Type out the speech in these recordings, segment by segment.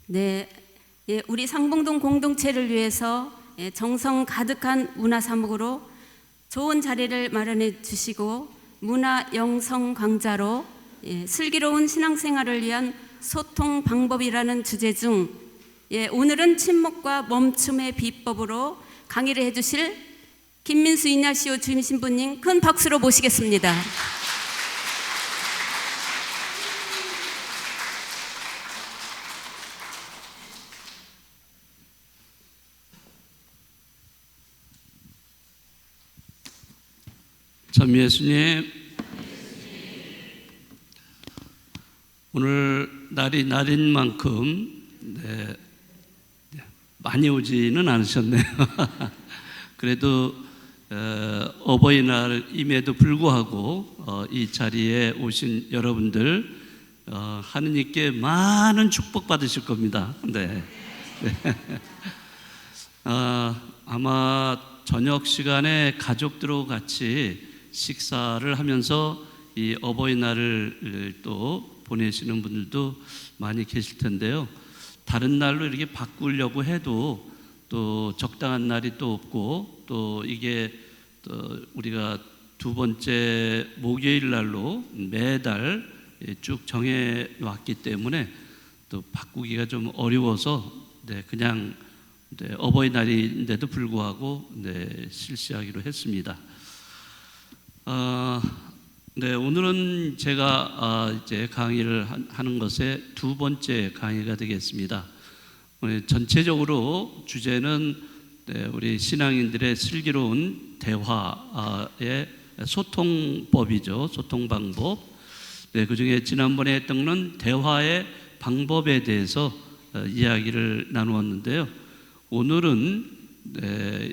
네, 우리 상봉동 공동체를 위해서 정성 가득한 문화 사목으로 좋은 자리를 마련해 주시고 문화 영성 강좌로 슬기로운 신앙생활을 위한 소통 방법이라는 주제 중 오늘은 침묵과 멈춤의 비법으로 강의를 해주실 김민수 이냐시오 주임 신부님 큰 박수로 모시겠습니다. 참 예수님, 오늘 날이 날인 만큼 많이 오지는 않으셨네요. 그래도 어버이날임에도 불구하고 이 자리에 오신 여러분들 하느님께 많은 축복 받으실 겁니다. 네. 아마 저녁 시간에 가족들하고 같이 식사를 하면서 이 어버이날을 또 보내시는 분들도 많이 계실 텐데요. 다른 날로 이렇게 바꾸려고 해도 또 적당한 날이 또 없고 또 이게 또 우리가 두 번째 목요일 날로 매달 쭉 정해 놨기 때문에 또 바꾸기가 좀 어려워서 그냥 어버이날인데도 불구하고 실시하기로 했습니다. 오늘은 제가 이제 강의를 하는 것의 두 번째 강의가 되겠습니다. 전체적으로 주제는 우리 신앙인들의 슬기로운 대화의 소통법이죠. 소통 방법. 그 중에 지난번에 했던 것은 대화의 방법에 대해서 이야기를 나누었는데요. 오늘은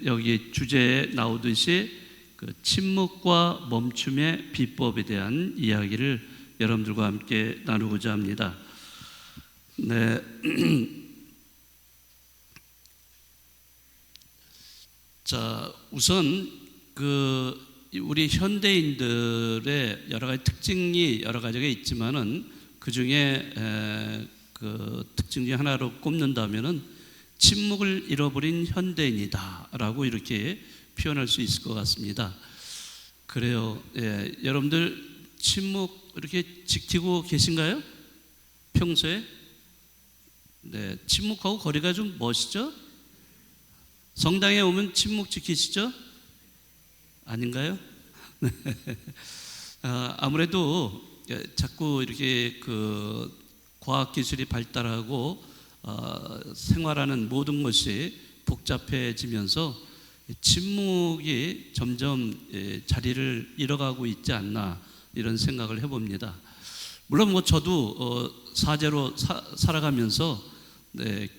여기 주제에 나오듯이 그 침묵과 멈춤의 비법에 대한 이야기를 여러분들과 함께 나누고자 합니다. 자, 우선 우리 현대인들의 여러 가지 특징이 여러 가지가 있지만은 그 중에 그 특징 중 하나로 꼽는다면은 침묵을 잃어버린 현대인이다라고 이렇게 표현할 수 있을 것 같습니다. 그래요. 여러분들 침묵 이렇게 지키고 계신가요? 평소에? 침묵하고 거리가 좀 멋있죠? 성당에 오면 침묵 지키시죠? 아닌가요? 아무래도 자꾸 이렇게 그 과학기술이 발달하고 생활하는 모든 것이 복잡해지면서 침묵이 점점 자리를 잃어가고 있지 않나 이런 생각을 해봅니다. 물론 저도 사제로 살아가면서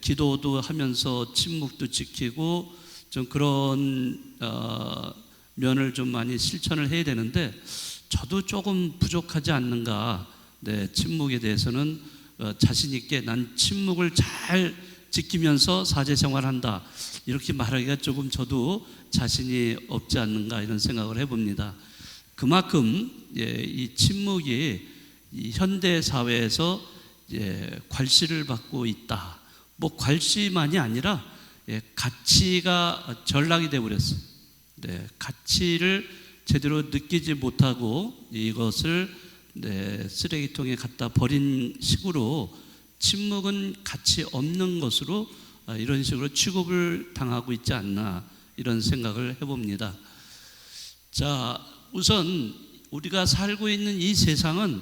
기도도 하면서 침묵도 지키고 좀 그런 면을 좀 많이 실천을 해야 되는데 저도 조금 부족하지 않는가. 침묵에 대해서는 자신 있게 난 침묵을 잘 지키면서 사제 생활한다 이렇게 말하기가 조금 저도 자신이 없지 않는가 이런 생각을 해봅니다. 그만큼 이 침묵이 이 현대 사회에서 괄시를 받고 있다. 괄시만이 아니라 가치가 전락이 되어버렸어요. 가치를 제대로 느끼지 못하고 이것을 쓰레기통에 갖다 버린 식으로 침묵은 가치 없는 것으로 이런 식으로 취급을 당하고 있지 않나 이런 생각을 해봅니다. 자, 우선 우리가 살고 있는 이 세상은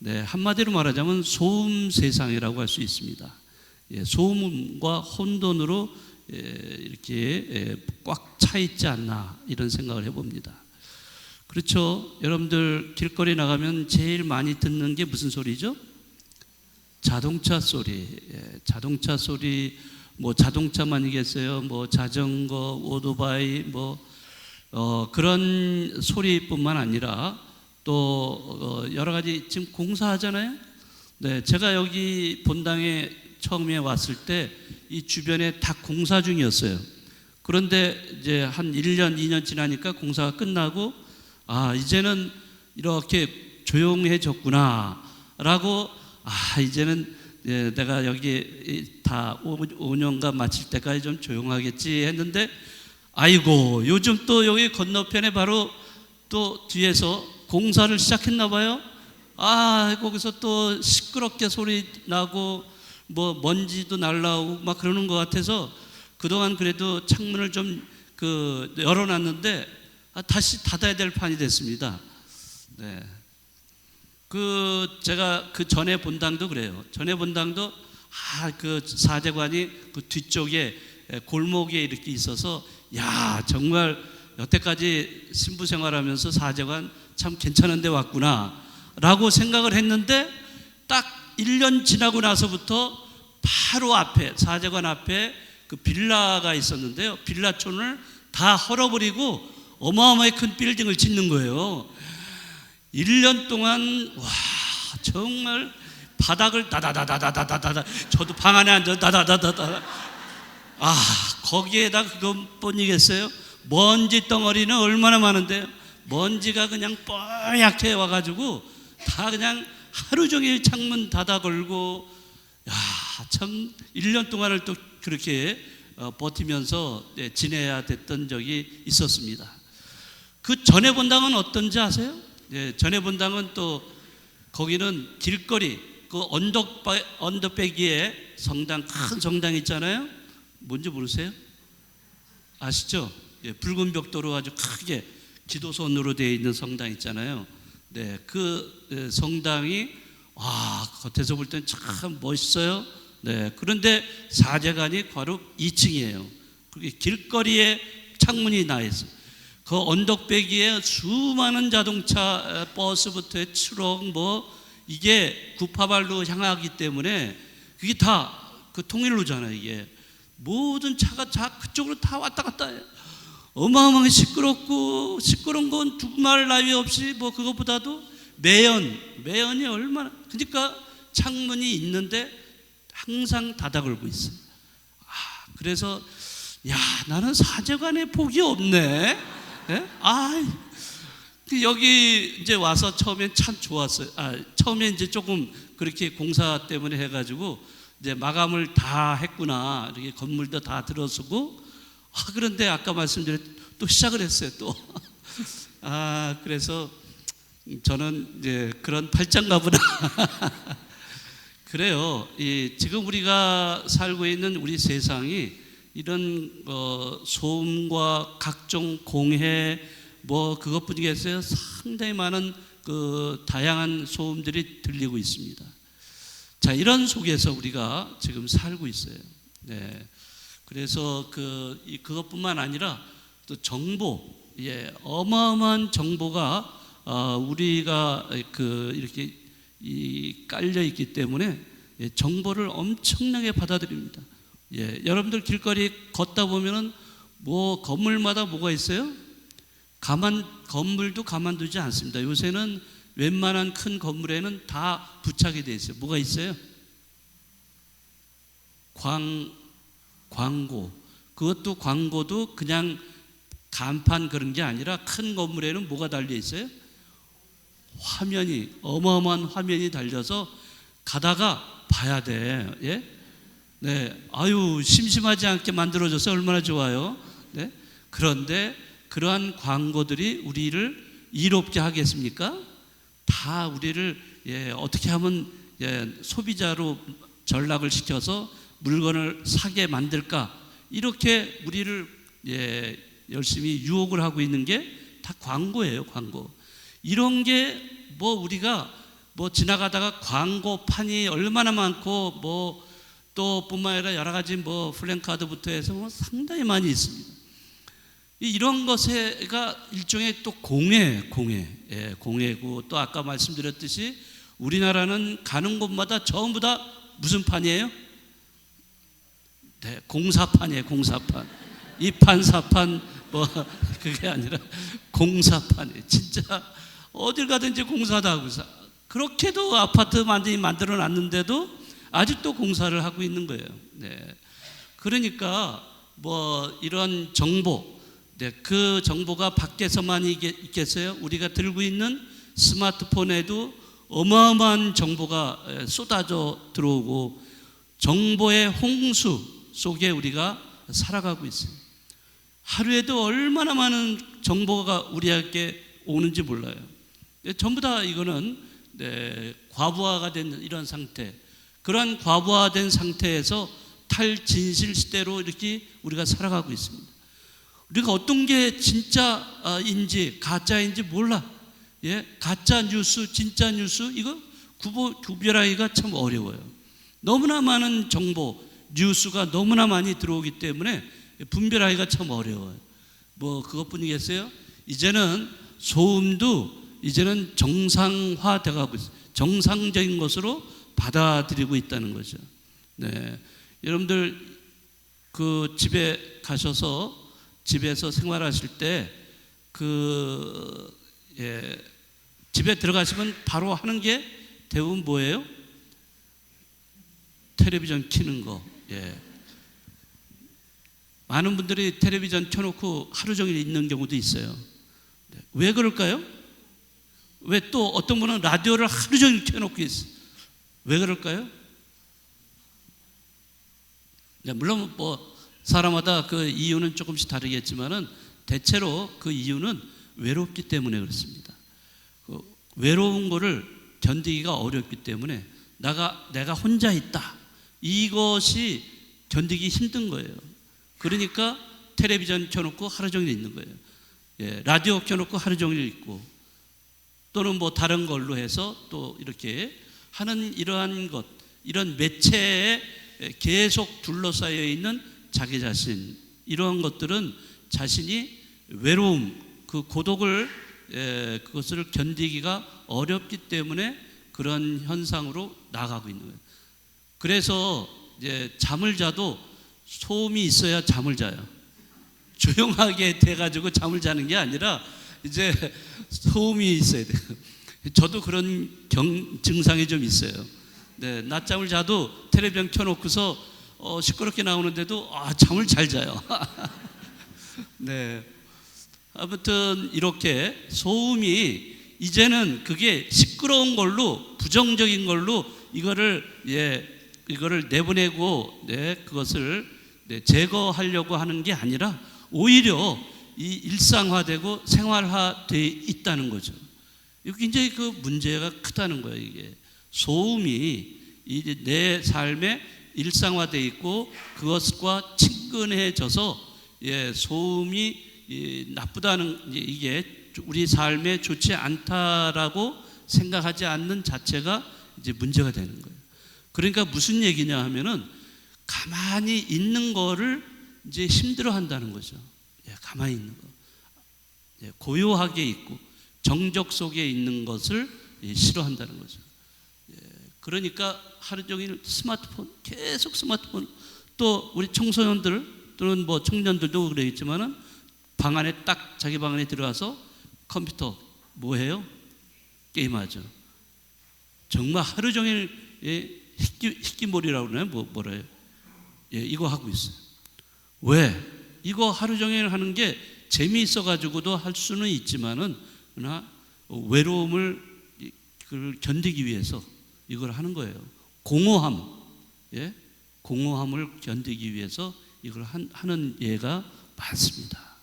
한마디로 말하자면 소음 세상이라고 할 수 있습니다. 소음과 혼돈으로 이렇게 꽉 차 있지 않나 이런 생각을 해봅니다. 그렇죠? 여러분들 길거리 나가면 제일 많이 듣는 게 무슨 소리죠? 자동차 소리. 자동차 소리, 자동차만이겠어요? 자전거, 오토바이, 그런 소리뿐만 아니라 또 여러 가지 지금 공사하잖아요. 제가 여기 본당에 처음에 왔을 때 이 주변에 다 공사 중이었어요. 그런데 이제 한 1년, 2년 지나니까 공사가 끝나고 이제는 이렇게 조용해졌구나 라고 이제는 예, 내가 여기 다 5년간 마칠 때까지 좀 조용하겠지 했는데, 아이고 요즘 또 여기 건너편에 바로 또 뒤에서 공사를 시작했나 봐요. 거기서 또 시끄럽게 소리 나고 뭐 먼지도 날라오고 막 그러는 것 같아서 그동안 그래도 창문을 좀 열어놨는데 다시 닫아야 될 판이 됐습니다. 네. 제가 그 전에 본당도 그래요. 전에 본당도 그 사제관이 그 뒤쪽에 골목에 이렇게 있어서, 야 정말 여태까지 신부 생활하면서 사제관 참 괜찮은 데 왔구나 라고 생각을 했는데, 딱 1년 지나고 나서부터 바로 앞에, 사제관 앞에 그 빌라가 있었는데요, 빌라촌을 다 헐어버리고 어마어마하게 큰 빌딩을 짓는 거예요. 1년 동안 와 정말 바닥을 다다다다다다다다, 저도 방 안에 앉아 다다다다다, 거기에다 그것뿐이겠어요? 먼지 덩어리는 얼마나 많은데요. 먼지가 그냥 뽀얗게 와가지고 다 그냥 하루 종일 창문 닫아 걸고, 참 1년 동안을 또 그렇게 버티면서 지내야 됐던 적이 있었습니다. 그 전에 본당은 어떤지 아세요? 전에 본당은 또 거기는 길거리 그 언덕배기에 성당, 큰 성당 있잖아요. 뭔지 모르세요? 아시죠? 붉은 벽돌로 아주 크게 기도선으로 되어 있는 성당 있잖아요. 네, 그 성당이 겉에서 볼 때는 참 멋있어요. 네, 그런데 사제관이 바로 2층이에요. 그게 길거리에 창문이 나 있어요. 그 언덕배기에 수많은 자동차, 버스부터 트럭 이게 구파발로 향하기 때문에 그게 다 그 통일로잖아요. 이게 모든 차가 다 그쪽으로 다 왔다 갔다 해요. 어마어마하게 시끄럽고, 시끄러운 건 두말 나위 없이 그것보다도 매연이 얼마나, 그러니까 창문이 있는데 항상 닫아 걸고 있어요. 그래서 나는 사제관에 복이 없네. 예? 여기 이제 와서 처음엔 참 좋았어요. 처음에 이제 조금 그렇게 공사 때문에 해가지고 이제 마감을 다 했구나, 이렇게 건물도 다 들어서고, 그런데 아까 말씀드렸 또 시작을 했어요. 또 그래서 저는 이제 그런 팔짱가 보다. 그래요. 지금 우리가 살고 있는 우리 세상이 이런 소음과 각종 공해 그것뿐이겠어요. 상당히 많은 다양한 소음들이 들리고 있습니다. 자, 이런 속에서 우리가 지금 살고 있어요. 네. 그래서 그것뿐만 아니라 또 정보, 어마어마한 정보가 우리가 이렇게 깔려 있기 때문에 정보를 엄청나게 받아들입니다. 여러분들 길거리 걷다 보면은 건물마다 뭐가 있어요? 건물도 가만두지 않습니다. 요새는 웬만한 큰 건물에는 다 부착이 되어 있어요. 뭐가 있어요? 광고. 그것도 광고도 그냥 간판 그런 게 아니라 큰 건물에는 뭐가 달려 있어요? 어마어마한 화면이 달려서 가다가 봐야 돼. 예? 네. 심심하지 않게 만들어져서 얼마나 좋아요. 네? 그런데 그러한 광고들이 우리를 이롭게 하겠습니까? 다 우리를 어떻게 하면 소비자로 전락을 시켜서 물건을 사게 만들까, 이렇게 우리를 열심히 유혹을 하고 있는 게 다 광고예요. 광고. 이런 게 우리가 지나가다가 광고판이 얼마나 많고 또 뿐만 아니라 여러 가지 플랜카드부터 해서 상당히 많이 있습니다. 이런 것에가 일종의 또 공예고, 또 아까 말씀드렸듯이 우리나라는 가는 곳마다 전부 다 무슨 판이에요? 네, 공사판이에요. 공사판. 이판 사판 그게 아니라 공사판이에요. 진짜 어딜 가든지 공사다 하고, 그렇게도 아파트 만들어 놨는데도 아직도 공사를 하고 있는 거예요. 네. 그러니까 이런 정보, 그 정보가 밖에서만 있겠어요? 우리가 들고 있는 스마트폰에도 어마어마한 정보가 쏟아져 들어오고 정보의 홍수 속에 우리가 살아가고 있어요. 하루에도 얼마나 많은 정보가 우리에게 오는지 몰라요. 전부 다 이거는 과부하가 된 이런 상태, 그러한 과부하된 상태에서 탈진실 시대로 이렇게 우리가 살아가고 있습니다. 우리가 어떤 게 진짜인지 가짜인지 몰라. 가짜 뉴스, 진짜 뉴스 이거 구별하기가 참 어려워요. 너무나 많은 정보, 뉴스가 너무나 많이 들어오기 때문에 분별하기가 참 어려워요. 뭐 그것뿐이겠어요? 이제는 소음도 이제는 정상화되고 있어요. 정상적인 것으로 받아들이고 있다는 거죠. 네, 여러분들 그 집에 가셔서 집에서 생활하실 때 집에 들어가시면 바로 하는 게 대부분 뭐예요? 텔레비전 켜는 거. 많은 분들이 텔레비전 켜놓고 하루 종일 있는 경우도 있어요. 왜 그럴까요? 왜 또 어떤 분은 라디오를 하루 종일 켜놓고 있어요? 왜 그럴까요? 물론 뭐 사람마다 그 이유는 조금씩 다르겠지만은 대체로 그 이유는 외롭기 때문에 그렇습니다. 외로운 거를 견디기가 어렵기 때문에 내가 혼자 있다, 이것이 견디기 힘든 거예요. 그러니까 텔레비전 켜놓고 하루 종일 있는 거예요. 라디오 켜놓고 하루 종일 있고, 또는 뭐 다른 걸로 해서 또 이렇게 하는 이러한 것, 이런 매체에 계속 둘러싸여 있는 자기 자신, 이러한 것들은 자신이 외로움, 그 고독을 그것을 견디기가 어렵기 때문에 그런 현상으로 나가고 있는 거예요. 그래서 이제 잠을 자도 소음이 있어야 잠을 자요. 조용하게 돼가지고 잠을 자는 게 아니라 이제 소음이 있어야 돼요. 저도 그런 증상이 좀 있어요. 낮잠을 자도 텔레비전 켜놓고서 시끄럽게 나오는데도 잠을 잘 자요. 아무튼 이렇게 소음이 이제는 그게 시끄러운 걸로, 부정적인 걸로 이거를 내보내고 그것을 제거하려고 하는 게 아니라 오히려 이 일상화되고 생활화되어 있다는 거죠. 이거 굉장히 그 문제가 크다는 거예요. 이게 소음이 이제 내 삶에 일상화되어 있고 그것과 친근해져서 소음이 나쁘다는, 이게 우리 삶에 좋지 않다라고 생각하지 않는 자체가 이제 문제가 되는 거예요. 그러니까 무슨 얘기냐 하면은 가만히 있는 거를 이제 힘들어 한다는 거죠. 가만히 있는 거. 고요하게 있고 정적 속에 있는 것을 싫어한다는 거죠. 그러니까 하루 종일 스마트폰, 계속 스마트폰, 또 우리 청소년들 또는 뭐 청년들도 그러겠지만은 방 안에 딱 자기 방 안에 들어가서 컴퓨터 뭐 해요? 게임하죠. 정말 하루 종일 희끼몰이라고 그러나요? 뭐래요? 이거 하고 있어요. 왜? 이거 하루 종일 하는 게 재미있어 가지고도 할 수는 있지만은 그러나 외로움을 견디기 위해서 이걸 하는 거예요. 공허함, 공허함을 견디기 위해서 이걸 하는 예가 많습니다.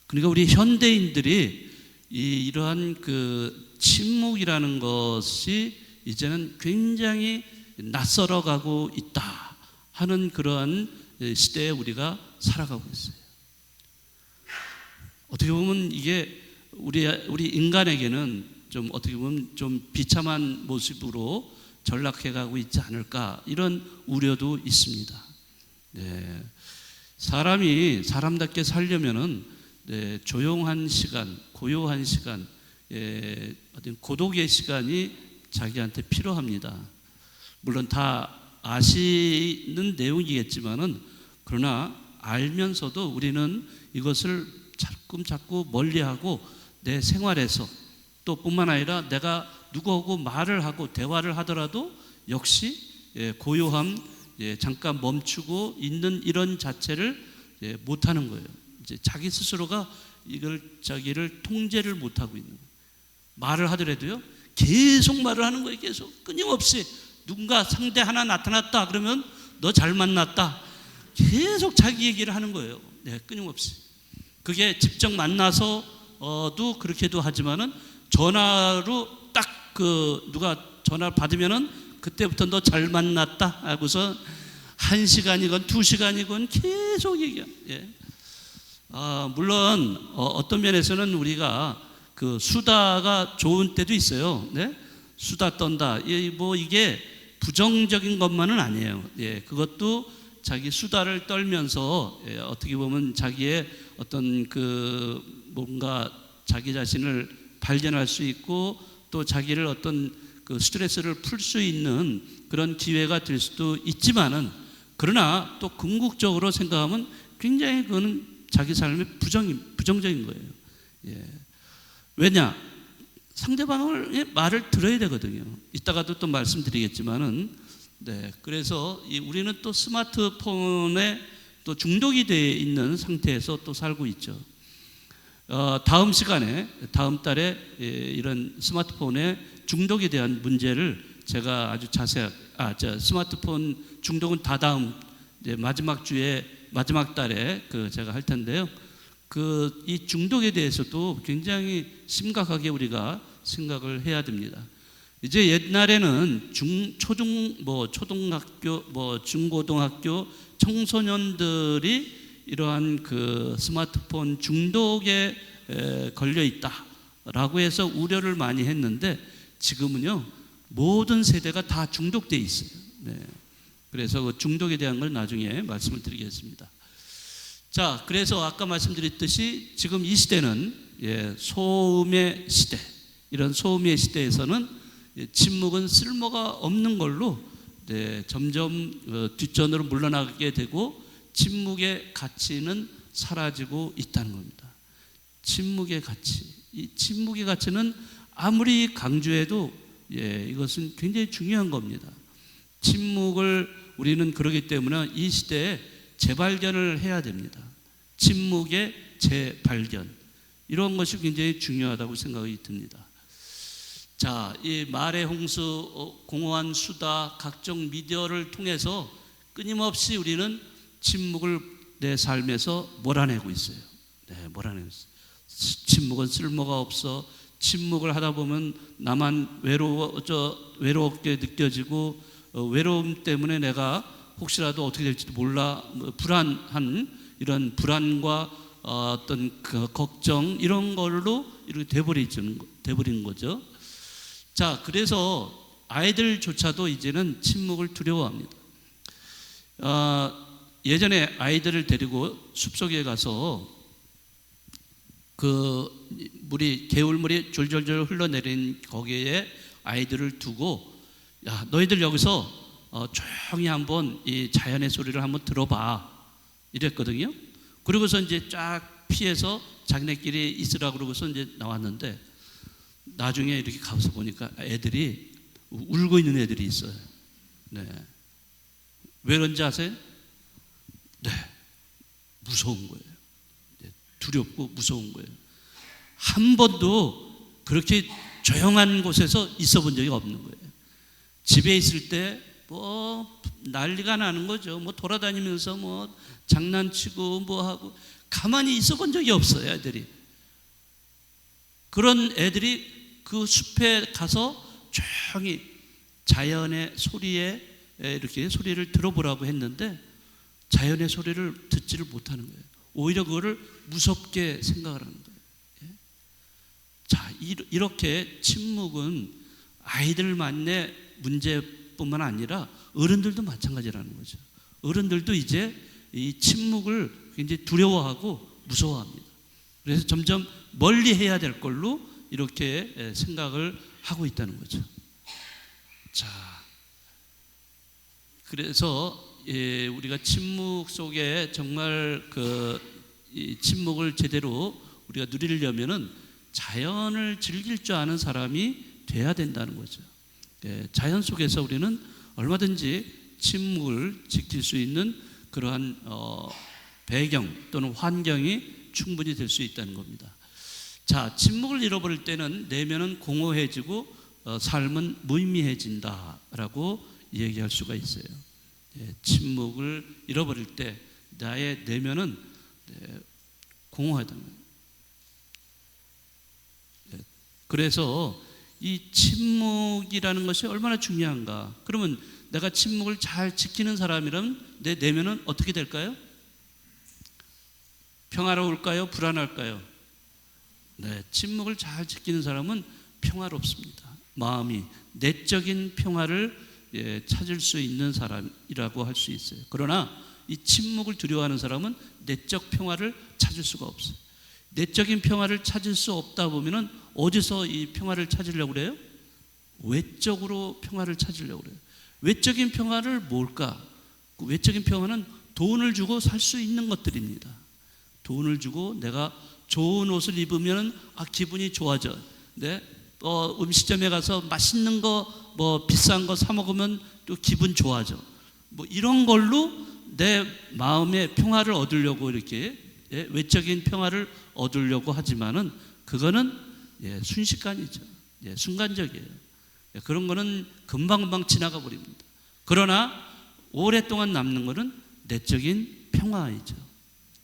그러니까 우리 현대인들이 이러한 그 침묵이라는 것이 이제는 굉장히 낯설어 가고 있다 하는 그러한 시대에 우리가 살아가고 있어요. 어떻게 보면 이게 우리 인간에게는 좀 어떻게 보면 좀 비참한 모습으로 전락해 가고 있지 않을까, 이런 우려도 있습니다. 사람이 사람답게 살려면은 조용한 시간, 고요한 시간, 어떤 고독의 시간이 자기한테 필요합니다. 물론 다 아시는 내용이겠지만은, 그러나 알면서도 우리는 이것을 자꾸 멀리하고 내 생활에서, 또 뿐만 아니라 내가 누구하고 말을 하고 대화를 하더라도 역시 고요함, 잠깐 멈추고 있는 이런 자체를 못하는 거예요. 이제 자기 스스로가 이걸 자기를 통제를 못하고 있는 거예요. 말을 하더라도요, 계속 말을 하는 거예요. 계속 끊임없이 누군가 상대 하나 나타났다 그러면 너 잘 만났다. 계속 자기 얘기를 하는 거예요. 네, 끊임없이. 그게 직접 만나서도 그렇게도 하지만은 전화로 딱 누가 전화를 받으면은 그때부터 너 잘 만났다 하고서 1시간이건 2시간이건 계속 얘기해요. 예. 물론 어떤 면에서는 우리가 수다가 좋은 때도 있어요. 네? 수다 떤다. 뭐 이게 부정적인 것만은 아니에요. 예, 그것도 자기 수다를 떨면서 어떻게 보면 자기의 어떤 뭔가 자기 자신을 발견할 수 있고 또 자기를 어떤 스트레스를 풀 수 있는 그런 기회가 될 수도 있지만은 그러나 또 궁극적으로 생각하면 굉장히 그거는 자기 삶의 부정적인 거예요. 예. 왜냐? 상대방의 말을 들어야 되거든요. 이따가도 또 말씀드리겠지만은, 네. 그래서 우리는 또 스마트폰에 또 중독이 되어 있는 상태에서 또 살고 있죠. 다음 시간에, 다음 달에 이런 스마트폰의 중독에 대한 문제를 제가 아주 스마트폰 중독은 다다음 마지막 주에 마지막 달에 제가 할 텐데요. 이 중독에 대해서도 굉장히 심각하게 우리가 생각을 해야 됩니다. 이제 옛날에는 초등학교, 중고등학교 청소년들이 이러한 스마트폰 중독에 걸려 있다라고 해서 우려를 많이 했는데 지금은요 모든 세대가 다 중독돼 있어요. 네. 그래서 중독에 대한 걸 나중에 말씀을 드리겠습니다. 자, 그래서 아까 말씀드렸듯이 지금 이 시대는 소음의 시대, 이런 소음의 시대에서는 침묵은 쓸모가 없는 걸로 점점 뒷전으로 물러나게 되고 침묵의 가치는 사라지고 있다는 겁니다. 침묵의 가치, 이 침묵의 가치는 아무리 강조해도 이것은 굉장히 중요한 겁니다. 침묵을 우리는 그러기 때문에 이 시대에 재발견을 해야 됩니다. 침묵의 재발견, 이런 것이 굉장히 중요하다고 생각이 듭니다. 자, 이 말의 홍수, 공허한 수다, 각종 미디어를 통해서 끊임없이 우리는 침묵을 내 삶에서 몰아내고 있어요. 네, 몰아내고 있어요. 침묵은 쓸모가 없어. 침묵을 하다 보면 나만 외롭게 느껴지고 외로움 때문에 내가 혹시라도 어떻게 될지도 몰라, 불안한 이런 불안과 어떤 걱정 이런 걸로 이렇게 돼버린 거죠. 자, 그래서 아이들조차도 이제는 침묵을 두려워합니다. 예전에 아이들을 데리고 숲속에 가서 개울물이 졸졸졸 흘러내린 거기에 아이들을 두고, 야, 너희들 여기서 조용히 한번 이 자연의 소리를 한번 들어봐, 이랬거든요. 그러고서 이제 쫙 피해서 자기네끼리 있으라 그러고서 이제 나왔는데 나중에 이렇게 가서 보니까 애들이 울고 있는 애들이 있어요. 네. 왜 그런지 아세요? 네. 무서운 거예요. 두렵고 무서운 거예요. 한 번도 그렇게 조용한 곳에서 있어 본 적이 없는 거예요. 집에 있을 때 난리가 나는 거죠. 돌아다니면서 장난치고 하고 가만히 있어 본 적이 없어요, 애들이. 그런 애들이 그 숲에 가서 조용히 자연의 소리에 이렇게 소리를 들어보라고 했는데 자연의 소리를 듣지를 못하는 거예요. 오히려 그거를 무섭게 생각을 하는 거예요. 자, 이렇게 침묵은 아이들만의 문제뿐만 아니라 어른들도 마찬가지라는 거죠. 어른들도 이제 이 침묵을 굉장히 두려워하고 무서워합니다. 그래서 점점 멀리 해야 될 걸로 이렇게 생각을 하고 있다는 거죠. 자, 그래서 우리가 침묵 속에 정말 이 침묵을 제대로 우리가 누리려면은 자연을 즐길 줄 아는 사람이 돼야 된다는 거죠. 자연 속에서 우리는 얼마든지 침묵을 지킬 수 있는 그러한 배경 또는 환경이 충분히 될 수 있다는 겁니다. 자, 침묵을 잃어버릴 때는 내면은 공허해지고 삶은 무의미해진다라고 얘기할 수가 있어요. 침묵을 잃어버릴 때 나의 내면은 공허하다는 거예요. 그래서 이 침묵이라는 것이 얼마나 중요한가. 그러면 내가 침묵을 잘 지키는 사람이라면 내 내면은 어떻게 될까요? 평화로울까요? 불안할까요? 네, 침묵을 잘 지키는 사람은 평화롭습니다. 마음이 내적인 평화를 찾을 수 있는 사람이라고 할 수 있어요. 그러나 이 침묵을 두려워하는 사람은 내적 평화를 찾을 수가 없어요. 내적인 평화를 찾을 수 없다 보면은 어디서 이 평화를 찾으려고 그래요? 외적으로 평화를 찾으려고 그래요. 외적인 평화를 뭘까? 그 외적인 평화는 돈을 주고 살 수 있는 것들입니다. 돈을 주고 내가 좋은 옷을 입으면 기분이 좋아져. 네? 음식점에 가서 맛있는 거, 비싼 거 사 먹으면 또 기분 좋아져. 이런 걸로 내 마음의 평화를 얻으려고 이렇게 외적인 평화를 얻으려고 하지만은 그거는 순식간이죠. 순간적이에요. 그런 거는 금방금방 지나가 버립니다. 그러나 오랫동안 남는 거는 내적인 평화이죠.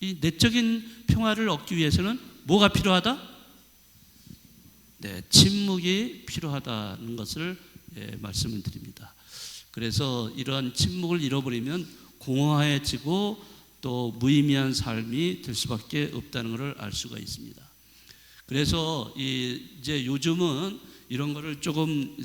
이 내적인 평화를 얻기 위해서는 뭐가 필요하다? 침묵이 필요하다는 것을 말씀을 드립니다. 그래서 이러한 침묵을 잃어버리면 공허해지고 또 무의미한 삶이 될 수밖에 없다는 것을 알 수가 있습니다. 그래서 이제 요즘은 이런 거를 조금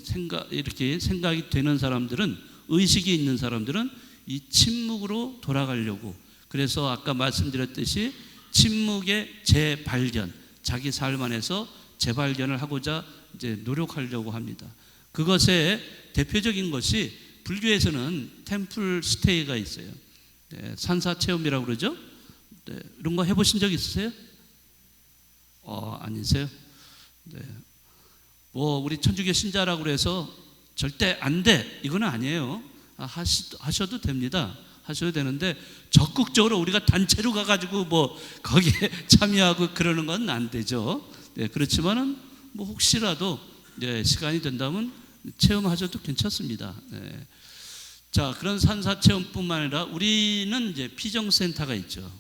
이렇게 생각이 되는 사람들은, 의식이 있는 사람들은 이 침묵으로 돌아가려고, 그래서 아까 말씀드렸듯이 침묵의 재발견, 자기 삶 안에서 재발견을 하고자 이제 노력하려고 합니다. 그것의 대표적인 것이 불교에서는 템플 스테이가 있어요. 산사 체험이라고 그러죠. 이런 거 해보신 적 있으세요? 아니세요? 우리 천주교 신자라고 그래서 절대 안 돼, 이건 아니에요. 하셔도 됩니다. 하셔도 되는데 적극적으로 우리가 단체로 가가지고 거기에 참여하고 그러는 건 안 되죠. 그렇지만은 혹시라도 시간이 된다면 체험하셔도 괜찮습니다. 자, 그런 산사 체험뿐만 아니라 우리는 이제 피정센터가 있죠.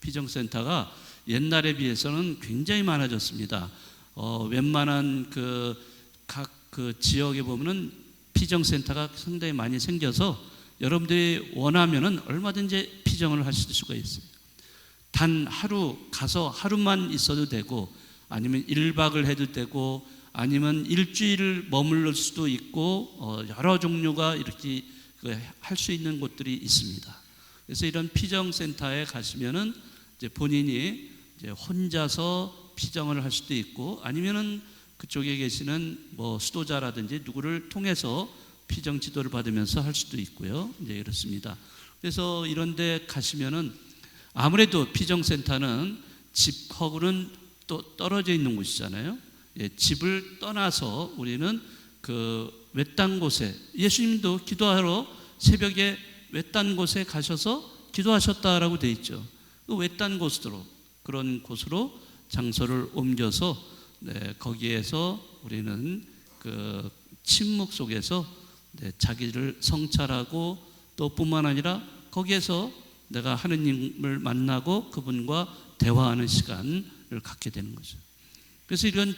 피정센터가 옛날에 비해서는 굉장히 많아졌습니다. 웬만한 각 지역에 보면은 피정센터가 상당히 많이 생겨서 여러분들이 원하면은 얼마든지 피정을 하실 수가 있어요. 단 하루 가서 하루만 있어도 되고, 아니면 1박을 해도 되고, 아니면 일주일을 머물러 수도 있고, 여러 종류가 이렇게 할 수 있는 곳들이 있습니다. 그래서 이런 피정센터에 가시면은 이제 본인이 이제 혼자서 피정을 할 수도 있고, 아니면은 그쪽에 계시는 수도자라든지 누구를 통해서 피정 지도를 받으면서 할 수도 있고요. 이제 이렇습니다. 그래서 이런 데 가시면은 아무래도 피정센터는 집하고는 또 떨어져 있는 곳이잖아요. 집을 떠나서 우리는 외딴 곳에, 예수님도 기도하러 새벽에 외딴 곳에 가셔서 기도하셨다라고 되어 있죠. 그 외딴 곳으로, 그런 곳으로 장소를 옮겨서 거기에서 우리는 침묵 속에서 자기를 성찰하고, 또 뿐만 아니라 거기에서 내가 하느님을 만나고 그분과 대화하는 시간을 갖게 되는 거죠. 그래서 이런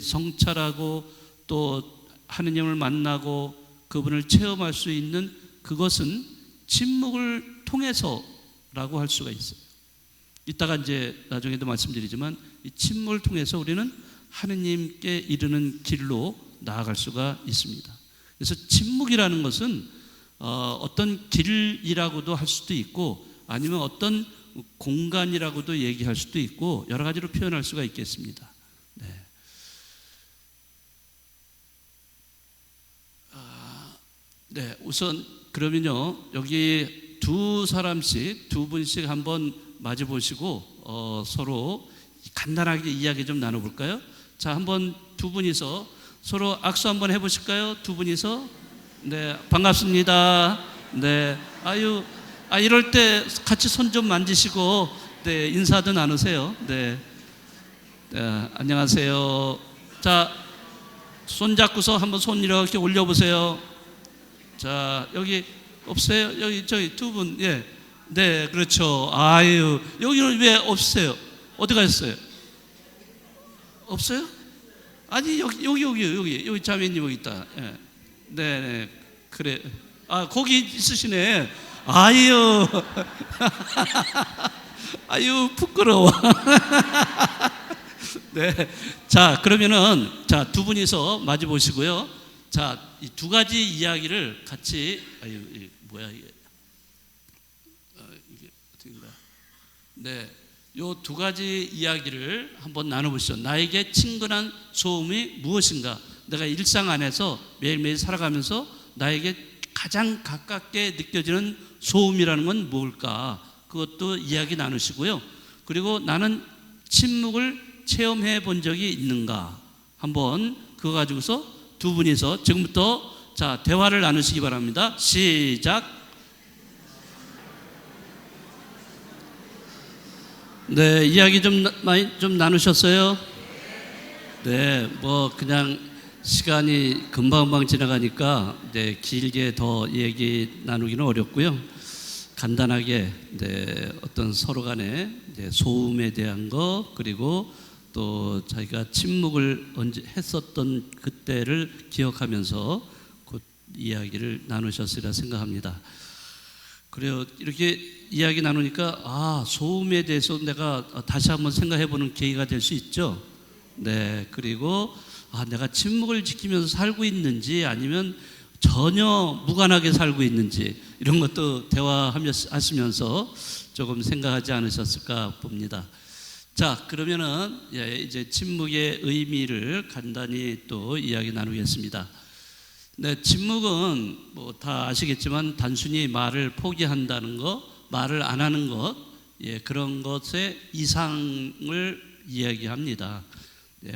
성찰하고 또 하느님을 만나고 그분을 체험할 수 있는 그것은 침묵을 통해서라고 할 수가 있어요. 이따가 이제 나중에도 말씀드리지만 이 침묵을 통해서 우리는 하느님께 이르는 길로 나아갈 수가 있습니다. 그래서 침묵이라는 것은 어떤 길이라고도 할 수도 있고, 아니면 어떤 공간이라고도 얘기할 수도 있고, 여러 가지로 표현할 수가 있겠습니다. 우선 그러면요, 여기 두 분씩 한번 마주 보시고 서로 간단하게 이야기 좀 나눠볼까요? 자, 한번 두 분이서 서로 악수 한번 해보실까요? 두 분이서. 반갑습니다. 이럴 때 같이 손 좀 만지시고 인사도 나누세요. 안녕하세요. 자, 손 잡고서 한번 손 이렇게 올려보세요. 자, 여기 없어요? 여기 저기 두 분, 예, 네, 그렇죠. 아유, 여기는 왜 없으세요? 어디 가셨어요? 없어요? 아니 여기 자매님 여기 있다. 예. 네, 네, 그래. 아, 거기 있으시네. 아유, 아유 부끄러워. 네, 자 그러면은 자 두 분이서 마주 보시고요. 자, 이 두 가지 이야기를 같이 아유 이게 뭐야 이게 이게 어떻게 그래? 네, 요 두 가지 이야기를 한번 나눠보시죠. 나에게 친근한 소음이 무엇인가? 내가 일상 안에서 매일매일 살아가면서 나에게 가장 가깝게 느껴지는 소음이라는 건 뭘까? 그것도 이야기 나누시고요. 그리고 나는 침묵을 체험해 본 적이 있는가? 한번 그거 가지고서 두 분이서 지금부터 자 대화를 나누시기 바랍니다. 시작. 네, 이야기 좀 많이 좀 나누셨어요? 네, 뭐 그냥 시간이 금방금방 지나가니까 네, 길게 더 얘기 나누기는 어렵고요. 간단하게 네, 어떤 서로 간에 소음에 대한 거 그리고 또 자기가 침묵을 언제 했었던 그때를 기억하면서 그 이야기를 나누셨으리라 생각합니다. 그래요. 이렇게 이야기 나누니까 아 소음에 대해서 내가 다시 한번 생각해보는 계기가 될 수 있죠. 네, 그리고 아 내가 침묵을 지키면서 살고 있는지 아니면 전혀 무관하게 살고 있는지 이런 것도 대화하시면서 조금 생각하지 않으셨을까 봅니다. 자 그러면은 이제 침묵의 의미를 간단히 또 이야기 나누겠습니다. 네, 침묵은 뭐 다 아시겠지만 단순히 말을 포기한다는 것, 말을 안 하는 것, 그런 것의 이상을 이야기합니다.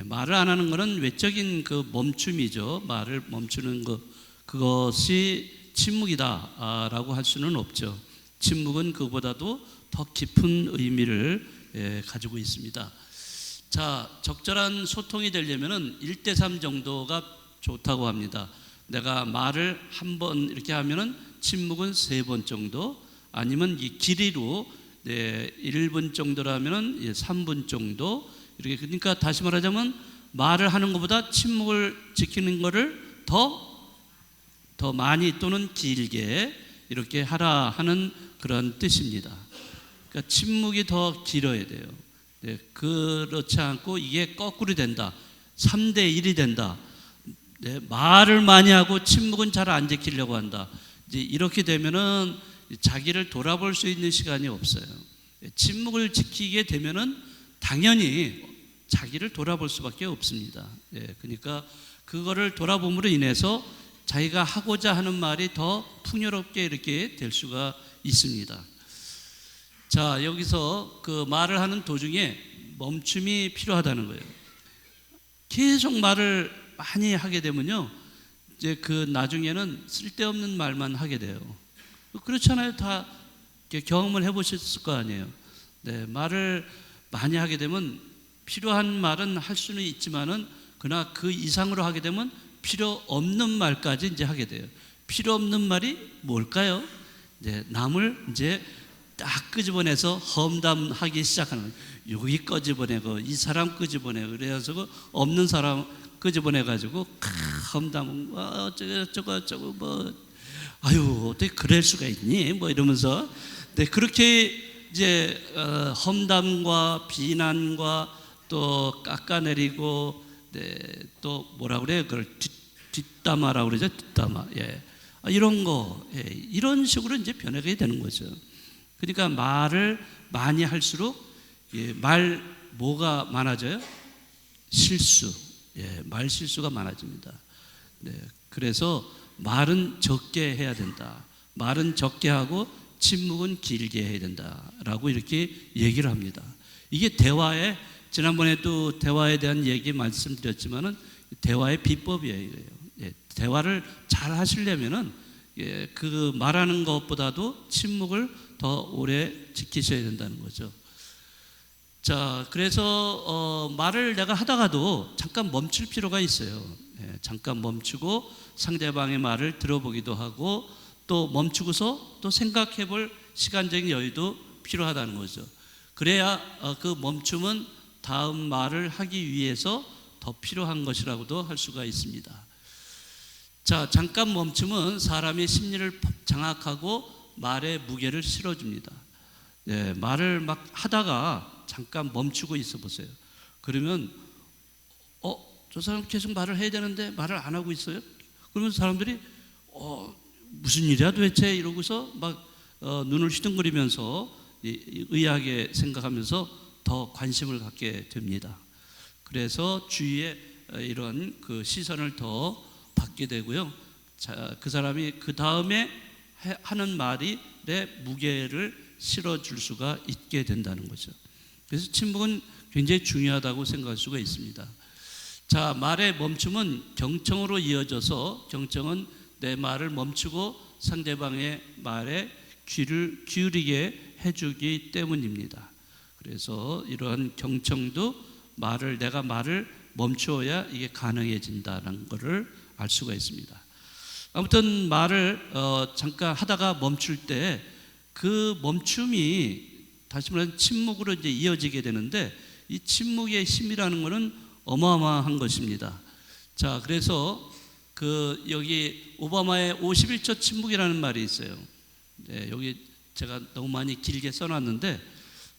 말을 안 하는 것은 외적인 그 멈춤이죠. 말을 멈추는 것, 그것이 침묵이다라고 할 수는 없죠. 침묵은 그보다도 더 깊은 의미를 가지고 있습니다. 자, 적절한 소통이 되려면은 1대3 정도가 좋다고 합니다. 내가 말을 한 번 이렇게 하면은 침묵은 3번 정도, 아니면 이 길이로 1분 정도라면은 3분 정도 이렇게. 그러니까 다시 말하자면 말을 하는 것보다 침묵을 지키는 것을 더 많이 또는 길게 이렇게 하라 하는 그런 뜻입니다. 그러니까 침묵이 더 길어야 돼요. 네, 그렇지 않고 이게 거꾸로 된다. 3대1이 된다. 네, 말을 많이 하고 침묵은 잘 안 지키려고 한다. 이제 이렇게 되면은 자기를 돌아볼 수 있는 시간이 없어요. 침묵을 지키게 되면은 당연히 자기를 돌아볼 수밖에 없습니다. 그러니까 그거를 돌아봄으로 인해서 자기가 하고자 하는 말이 더 풍요롭게 이렇게 될 수가 있습니다. 자, 여기서 그 말을 하는 도중에 멈춤이 필요하다는 거예요. 계속 말을 많이 하게 되면요, 이제 그 나중에는 쓸데없는 말만 하게 돼요. 그렇잖아요. 다 경험을 해보셨을 거 아니에요. 네, 말을 많이 하게 되면 필요한 말은 할 수는 있지만은 그러나 그 이상으로 하게 되면 필요 없는 말까지 이제 하게 돼요. 필요 없는 말이 뭘까요? 이제 남을 이제 딱 끄집어내서 험담하기 시작하는 거예요. 여기 끄집어내고 이 사람 끄집어내고 그래서 그 없는 사람 끄집어내가지고 험담 어쩌고 뭐 아유 어떻게 그럴 수가 있니 뭐 이러면서 네, 그렇게 이제 험담과 비난과 또 깎아내리고 네, 또 뭐라 그래요? 그걸 뒷담화라고 그러죠. 뒷담화. 이런 거 이런 식으로 이제 변하게 되는 거죠. 그러니까 말을 많이 할수록 말 뭐가 많아져요? 실수. 말 실수가 많아집니다. 네, 그래서 말은 적게 해야 된다. 말은 적게 하고 침묵은 길게 해야 된다라고 이렇게 얘기를 합니다. 이게 대화의 지난번에 또 대화에 대한 얘기 말씀드렸지만은 대화의 비법이에요. 대화를 잘 하시려면은 그 말하는 것보다도 침묵을 더 오래 지키셔야 된다는 거죠. 자, 그래서 말을 내가 하다가도 잠깐 멈출 필요가 있어요. 잠깐 멈추고 상대방의 말을 들어보기도 하고 또 멈추고서 또 생각해 볼 시간적인 여유도 필요하다는 거죠. 그래야 그 멈춤은 다음 말을 하기 위해서 더 필요한 것이라고도 할 수가 있습니다. 자, 잠깐 멈춤은 사람의 심리를 장악하고 말에 무게를 실어줍니다. 말을 막 하다가 잠깐 멈추고 있어 보세요. 그러면 저 사람 계속 말을 해야 되는데 말을 안 하고 있어요? 그러면 사람들이 무슨 일이야 도대체 이러고서 막 눈을 휘둥그리면서 의아하게 생각하면서 더 관심을 갖게 됩니다. 그래서 주위에 이런 그 시선을 더 받게 되고요. 자, 그 사람이 그 다음에 하는 말이 내 무게를 실어줄 수가 있게 된다는 거죠. 그래서 침묵은 굉장히 중요하다고 생각할 수가 있습니다. 자, 말의 멈춤은 경청으로 이어져서 경청은 내 말을 멈추고 상대방의 말에 귀를 기울이게 해주기 때문입니다. 그래서 이러한 경청도 내가 말을 멈추어야 이게 가능해진다는 것을 알 수가 있습니다. 아무튼 말을 잠깐 하다가 멈출 때 그 멈춤이 다시 말하면 침묵으로 이제 이어지게 되는데 이 침묵의 힘이라는 것은 어마어마한 것입니다. 자, 그래서 여기 오바마의 51초 침묵이라는 말이 있어요. 여기 제가 너무 많이 길게 써놨는데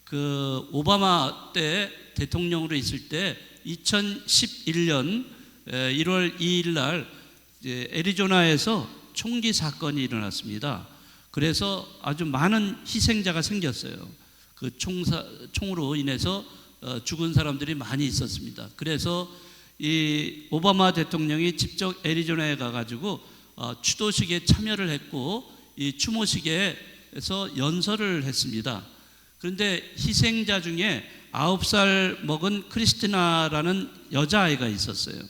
그 오바마 때 대통령으로 있을 때 2011년 1월 2일 날 애리조나에서 총기 사건이 일어났습니다. 그래서 아주 많은 희생자가 생겼어요. 그 총으로 인해서 죽은 사람들이 많이 있었습니다. 그래서 이 오바마 대통령이 직접 애리조나에 가가지고 추도식에 참여를 했고 이 추모식에서 연설을 했습니다. 그런데 희생자 중에 9살 먹은 크리스티나라는 여자아이가 있었어요.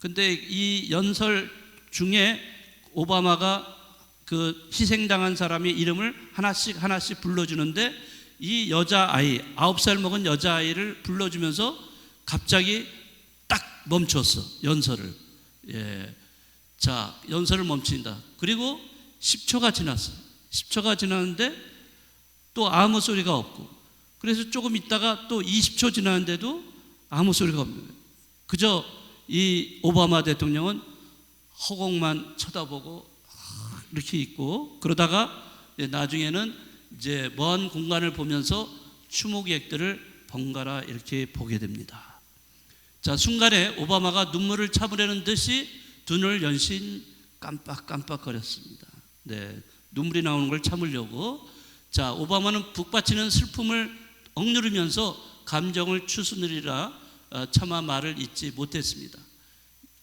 근데 이 연설 중에 오바마가 그 희생당한 사람의 이름을 하나씩 불러주는데 이 여자아이, 9살 먹은 여자아이를 불러주면서 갑자기 딱 멈췄어, 연설을. 자, 연설을 멈춘다. 그리고 10초가 지났어. 10초가 지났는데 또 아무 소리가 없고, 그래서 조금 있다가 또 20초 지났는데도 아무 소리가 없는 거예요. 그저 이 오바마 대통령은 허공만 쳐다보고 이렇게 있고, 그러다가 나중에는 이제 먼 공간을 보면서 추모객들을 번갈아 이렇게 보게 됩니다. 자, 순간에 오바마가 눈물을 참으려는 듯이 눈을 연신 깜빡깜빡거렸습니다. 눈물이 나오는 걸 참으려고. 자, 오바마는 북받치는 슬픔을 억누르면서 감정을 추스르리라 차마 말을 잇지 못했습니다.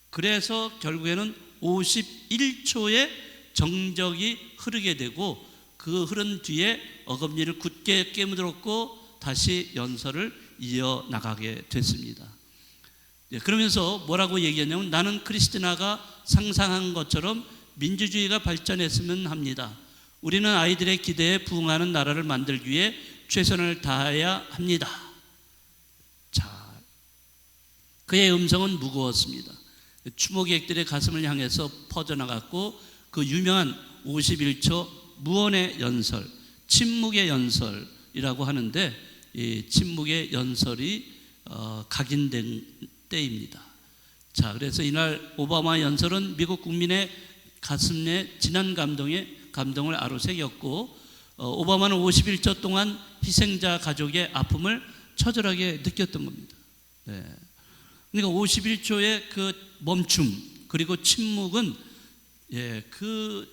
그래서 결국에는 51초의 정적이 흐르게 되고 그 흐른 뒤에 어금니를 굳게 깨물었고 다시 연설을 이어나가게 됐습니다. 그러면서 뭐라고 얘기했냐면, 나는 크리스티나가 상상한 것처럼 민주주의가 발전했으면 합니다. 우리는 아이들의 기대에 부응하는 나라를 만들기 위해 최선을 다해야 합니다. 자, 그의 음성은 무거웠습니다. 추모객들의 가슴을 향해서 퍼져나갔고 그 유명한 51초 무언의 연설, 침묵의 연설이라고 하는데, 이 침묵의 연설이 각인된 때입니다. 자, 그래서 이날 오바마 연설은 미국 국민의 가슴에 진한 감동을 아로새겼고, 오바마는 51초 동안 희생자 가족의 아픔을 처절하게 느꼈던 겁니다. 그러니까 51초의 그 멈춤 그리고 침묵은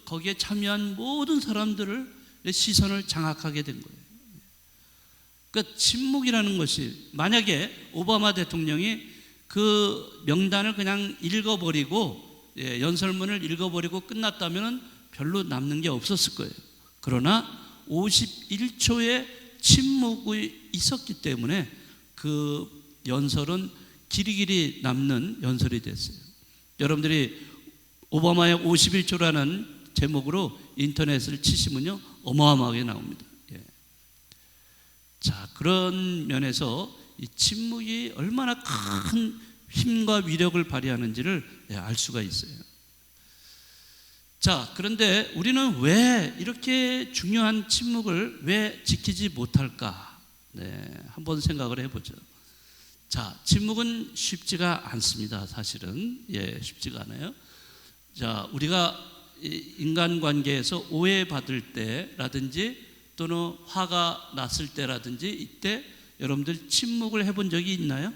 거기에 참여한 모든 사람들을 시선을 장악하게 된 거예요. 그러니까 침묵이라는 것이, 만약에 오바마 대통령이 그 명단을 그냥 읽어버리고 연설문을 읽어버리고 끝났다면 별로 남는 게 없었을 거예요. 그러나 51초의 침묵이 있었기 때문에 그 연설은 길이길이 남는 연설이 됐어요. 여러분들이 오바마의 51초라는 제목으로 인터넷을 치시면요 어마어마하게 나옵니다. 자, 그런 면에서 이 침묵이 얼마나 큰 힘과 위력을 발휘하는지를 알 수가 있어요. 자, 그런데 우리는 왜 이렇게 중요한 침묵을 왜 지키지 못할까? 한번 생각을 해보죠. 자, 침묵은 쉽지가 않습니다. 사실은 쉽지가 않아요. 자, 우리가 인간관계에서 오해받을 때라든지 또는 화가 났을 때라든지 이때 여러분들 침묵을 해본 적이 있나요?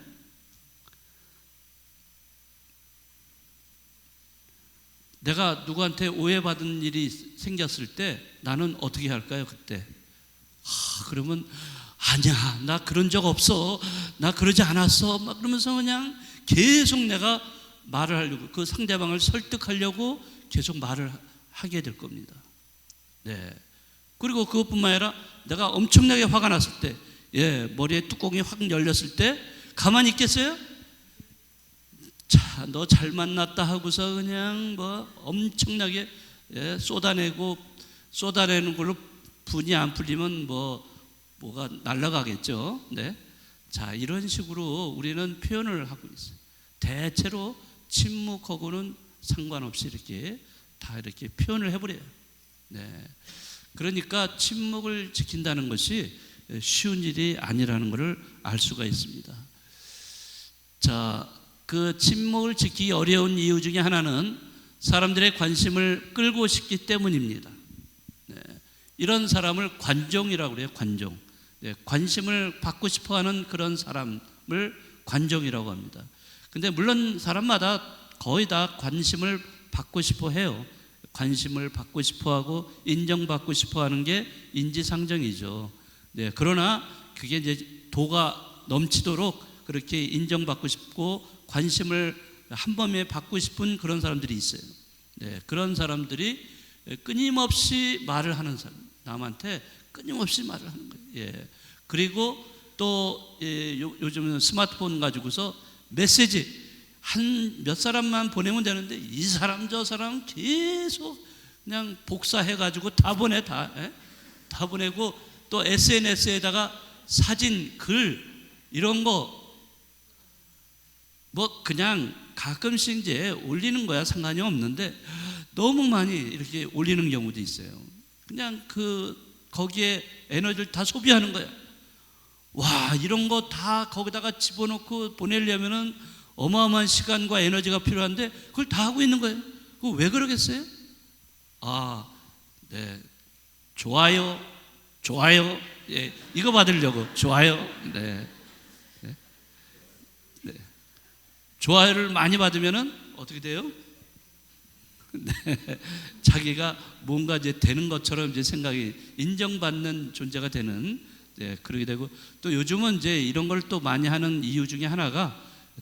내가 누구한테 오해받은 일이 생겼을 때 나는 어떻게 할까요? 그때 그러면 아니야, 나 그런 적 없어, 나 그러지 않았어 막 그러면서 그냥 계속 내가 말을 하려고, 그 상대방을 설득하려고 계속 말을 하게 될 겁니다. 그리고 그것뿐만 아니라 내가 엄청나게 화가 났을 때, 머리에 뚜껑이 확 열렸을 때 가만히 있겠어요? 자, 너 잘 만났다 하고서 그냥 뭐 엄청나게 쏟아내는 걸로 분이 안 풀리면 뭐가 날아가겠죠. 자, 이런 식으로 우리는 표현을 하고 있어요. 대체로 침묵하고는 상관없이 이렇게 다 이렇게 표현을 해버려요. 그러니까 침묵을 지킨다는 것이 쉬운 일이 아니라는 것을 알 수가 있습니다. 자, 그 침묵을 지키기 어려운 이유 중에 하나는 사람들의 관심을 끌고 싶기 때문입니다. 이런 사람을 관종이라고 그래요. 관종. 관심을 받고 싶어하는 그런 사람을 관종이라고 합니다. 근데 물론 사람마다 거의 다 관심을 받고 싶어 해요. 관심을 받고 싶어 하고 인정받고 싶어 하는 게 인지상정이죠. 그러나 그게 이제 도가 넘치도록 그렇게 인정받고 싶고 관심을 한 번에 받고 싶은 그런 사람들이 있어요. 그런 사람들이 끊임없이 말을 하는 사람, 남한테 끊임없이 말을 하는 거예요. 그리고 또 요즘은 스마트폰 가지고서 메시지 한 몇 사람만 보내면 되는데 이 사람 저 사람 계속 그냥 복사해 가지고 다 보내, 다 보내고 또 SNS에다가 사진, 글 이런 거 뭐 그냥 가끔씩 이제 올리는 거야 상관이 없는데 너무 많이 이렇게 올리는 경우도 있어요. 그냥 거기에 에너지를 다 소비하는 거야. 와, 이런 거 다 거기다가 집어넣고 보내려면은 어마어마한 시간과 에너지가 필요한데 그걸 다 하고 있는 거예요. 그거 왜 그러겠어요? 좋아요, 이거 받으려고 좋아요. 좋아요를 많이 받으면은 어떻게 돼요? 자기가 뭔가 이제 되는 것처럼 이제 생각이 인정받는 존재가 되는, 그러게 되고, 또 요즘은 이제 이런 걸 또 많이 하는 이유 중에 하나가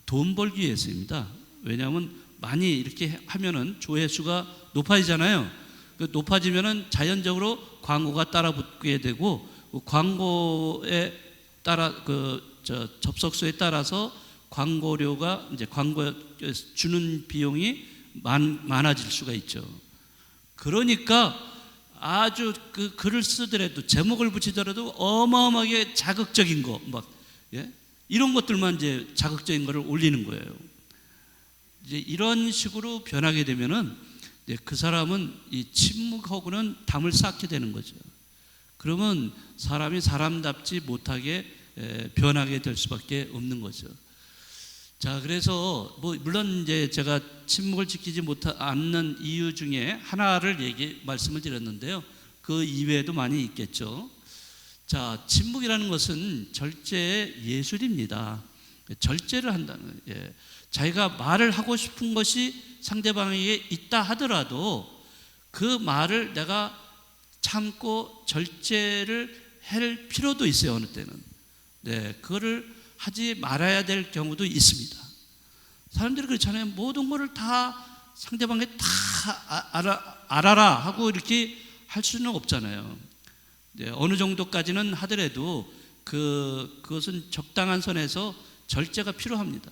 돈 벌기 위해서입니다. 왜냐하면 많이 이렇게 하면은 조회수가 높아지잖아요. 높아지면은 자연적으로 광고가 따라 붙게 되고, 광고에 따라 접속수에 따라서 광고료가 이제 광고에 주는 비용이 많아질 수가 있죠. 그러니까 아주 그 글을 쓰더라도 제목을 붙이더라도 어마어마하게 자극적인 거 이런 것들만 이제 자극적인 거를 올리는 거예요. 이제 이런 식으로 변하게 되면은 그 사람은 이 침묵하고는 담을 쌓게 되는 거죠. 그러면 사람이 사람답지 못하게 변하게 될 수밖에 없는 거죠. 자, 그래서 물론 이제 제가 침묵을 지키지 않는 이유 중에 하나를 말씀을 드렸는데요. 그 이외에도 많이 있겠죠. 자, 침묵이라는 것은 절제의 예술입니다. 절제를 한다는 거예요. 자기가 말을 하고 싶은 것이 상대방에게 있다 하더라도 그 말을 내가 참고 절제를 할 필요도 있어요. 어느 때는. 그거를 하지 말아야 될 경우도 있습니다. 사람들이 그렇잖아요. 모든 것을 다 상대방에게 다 알아라 하고 이렇게 할 수는 없잖아요. 어느 정도까지는 하더라도 그것은 적당한 선에서 절제가 필요합니다.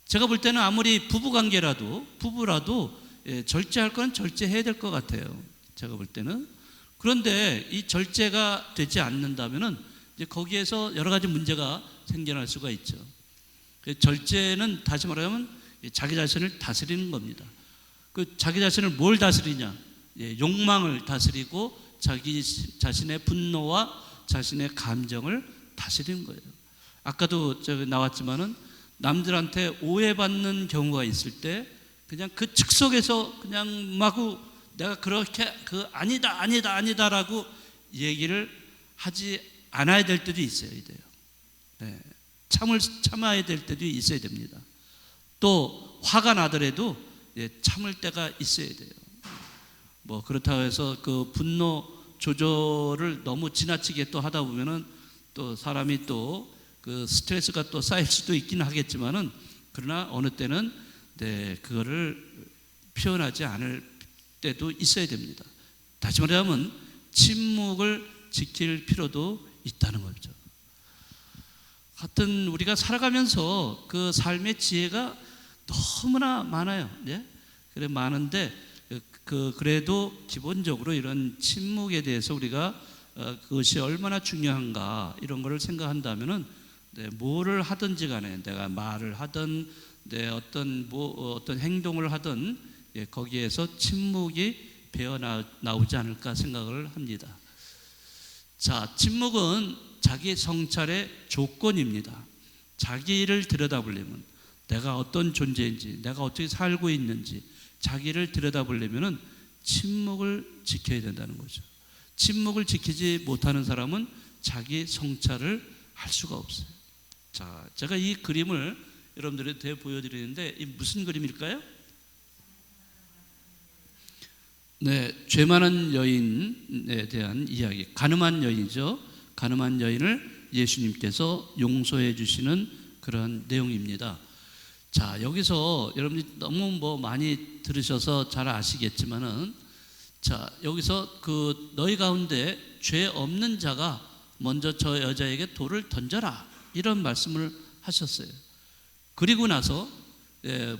제가 볼 때는 아무리 부부라도 절제할 건 절제해야 될 것 같아요. 제가 볼 때는. 그런데 이 절제가 되지 않는다면은 이제 거기에서 여러 가지 문제가 생겨날 수가 있죠. 그 절제는 다시 말하면 자기 자신을 다스리는 겁니다. 그 자기 자신을 뭘 다스리냐? 욕망을 다스리고 자기 자신의 분노와 자신의 감정을 다스리는 거예요. 아까도 저기 나왔지만은 남들한테 오해받는 경우가 있을 때 그냥 그 즉석에서 그냥 마구 내가 그렇게 아니다라고 얘기를 하지 않아야 될 때도 있어야 돼요. 네. 참아야 될 때도 있어야 됩니다. 또 화가 나더라도 참을 때가 있어야 돼요. 뭐 그렇다고 해서 그 분노 조절을 너무 지나치게 또 하다 보면은 또 사람이 또 그 스트레스가 또 쌓일 수도 있긴 하겠지만은 그러나 어느 때는 그거를 표현하지 않을 때도 있어야 됩니다. 다시 말하면 침묵을 지킬 필요도 있다는 거죠. 하여튼 우리가 살아가면서 그 삶의 지혜가 너무나 많아요. 예? 그래 많은데 그래도 기본적으로 이런 침묵에 대해서 우리가 그것이 얼마나 중요한가 이런 거를 생각한다면은 뭐를 하든지 간에 내가 말을 하든 어떤 행동을 하든 거기에서 침묵이 배어 나오지 않을까 생각을 합니다. 자, 침묵은 자기 성찰의 조건입니다. 자기를 들여다보려면 내가 어떤 존재인지, 내가 어떻게 살고 있는지 자기를 들여다보려면 침묵을 지켜야 된다는 거죠. 침묵을 지키지 못하는 사람은 자기 성찰을 할 수가 없어요. 자, 제가 이 그림을 여러분들한테 보여드리는데 이 무슨 그림일까요? 네, 죄 많은 여인에 대한 이야기. 가늠한 여인이죠. 가늠한 여인을 예수님께서 용서해 주시는 그런 내용입니다. 자, 여기서 여러분이 너무 뭐 많이 들으셔서 잘 아시겠지만은 자, 여기서 그 너희 가운데 죄 없는 자가 먼저 저 여자에게 돌을 던져라 이런 말씀을 하셨어요. 그리고 나서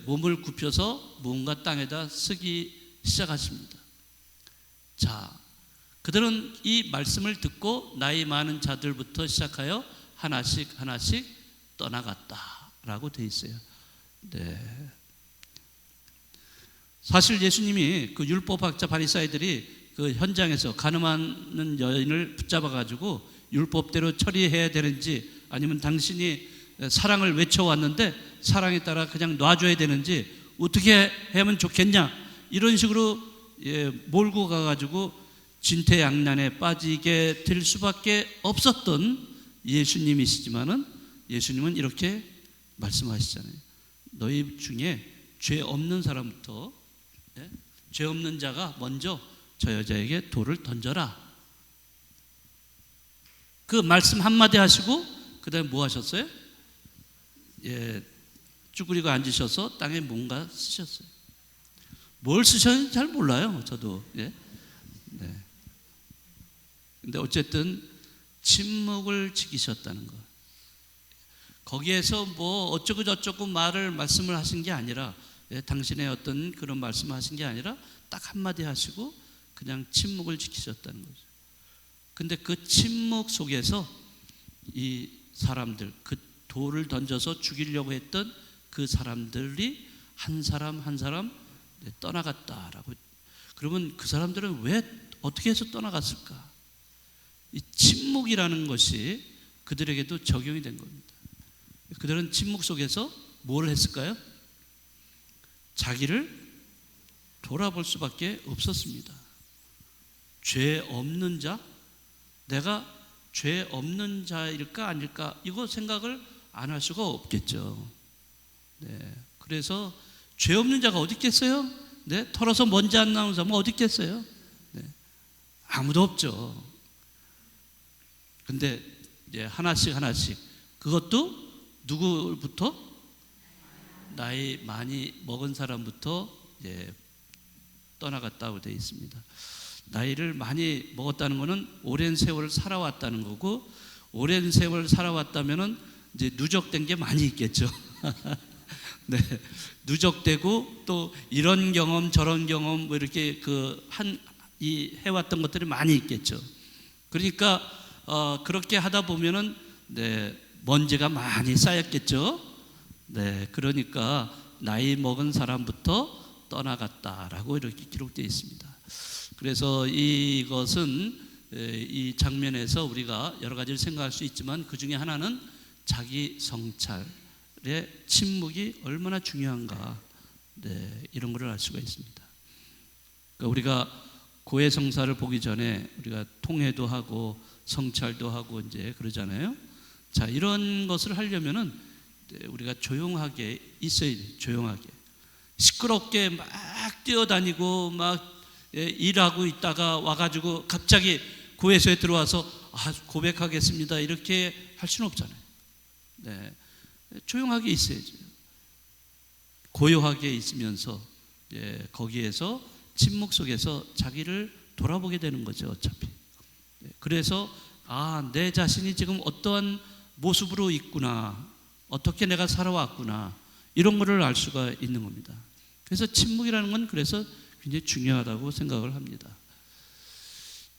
몸을 굽혀서 무언가 땅에다 쓰기 시작하십니다. 자, 그들은 이 말씀을 듣고 나이 많은 자들부터 시작하여 하나씩 떠나갔다라고 돼 있어요. 네. 사실 예수님이 그 율법학자 바리사이들이 그 현장에서 가늠하는 여인을 붙잡아 가지고 율법대로 처리해야 되는지 아니면 당신이 사랑을 외쳐왔는데 사랑에 따라 그냥 놔줘야 되는지 어떻게 하면 좋겠냐 이런 식으로 몰고 가가지고 진퇴양난에 빠지게 될 수밖에 없었던 예수님이시지만은 예수님은 이렇게 말씀하시잖아요. 너희 중에 죄 없는 사람부터 죄 없는 자가 먼저 저 여자에게 돌을 던져라. 그 말씀 한마디 하시고 그 다음에 뭐 하셨어요? 쭈그리고 앉으셔서 땅에 뭔가 쓰셨어요. 뭘 쓰셨는지 잘 몰라요. 저도. 네. 근데 어쨌든 침묵을 지키셨다는 거. 거기에서 뭐 어쩌고 저쩌고 말씀을 하신 게 아니라 당신의 어떤 그런 말씀을 하신 게 아니라 딱 한마디 하시고 그냥 침묵을 지키셨다는 거죠. 근데 그 침묵 속에서 이 사람들, 그 돌을 던져서 죽이려고 했던 그 사람들이 한 사람 한 사람 떠나갔다라고. 그러면 그 사람들은 왜 어떻게 해서 떠나갔을까? 이 침묵이라는 것이 그들에게도 적용이 된 겁니다. 그들은 침묵 속에서 뭘 했을까요? 자기를 돌아볼 수밖에 없었습니다. 죄 없는 자, 내가 죄 없는 자일까 아닐까 이거 생각을 안 할 수가 없겠죠. 네, 그래서 죄 없는 자가 어디 있겠어요? 네, 털어서 먼지 안 나오는 사람은 어디 있겠어요? 네, 아무도 없죠. 근데 이제 하나씩 그것도 누구부터? 나이 많이 먹은 사람부터 이제 떠나갔다고 되어 있습니다. 나이를 많이 먹었다는 것은 오랜 세월을 살아왔다는 거고, 오랜 세월 살아왔다면은 이제 누적된 게 많이 있겠죠. 네, 누적되고 또 이런 경험 저런 경험 뭐 이렇게 이 해왔던 것들이 많이 있겠죠. 그러니까 그렇게 하다 보면은 네, 먼지가 많이 쌓였겠죠. 네, 그러니까 나이 먹은 사람부터 떠나갔다라고 이렇게 기록되어 있습니다. 그래서 이것은 이 장면에서 우리가 여러 가지를 생각할 수 있지만 그 중에 하나는 자기 성찰의 침묵이 얼마나 중요한가, 네, 이런 것을 알 수가 있습니다. 그러니까 우리가 고해성사를 보기 전에 우리가 통회도 하고 성찰도 하고 이제 그러잖아요. 자, 이런 것을 하려면은 우리가 조용하게 있어야 돼. 조용하게. 시끄럽게 막 뛰어다니고 막 일하고 있다가 와가지고 갑자기 고해소에 들어와서 고백하겠습니다 이렇게 할 수는 없잖아요. 네, 조용하게 있어야죠. 고요하게 있으면서 거기에서 침묵 속에서 자기를 돌아보게 되는 거죠. 어차피. 그래서 내 자신이 지금 어떠한 모습으로 있구나, 어떻게 내가 살아왔구나, 이런 거를 알 수가 있는 겁니다. 그래서 침묵이라는 건 그래서 굉장히 중요하다고 생각을 합니다.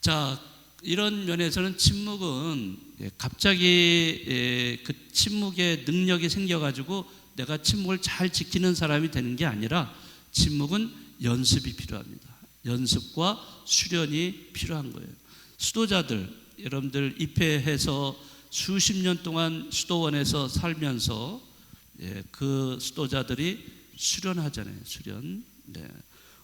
자, 이런 면에서는 침묵은 갑자기 그 침묵의 능력이 생겨가지고 내가 침묵을 잘 지키는 사람이 되는 게 아니라 침묵은 연습이 필요합니다. 연습과 수련이 필요한 거예요. 수도자들, 여러분들 입회해서 수십 년 동안 수도원에서 살면서 그 수도자들이 수련하잖아요. 수련. 네.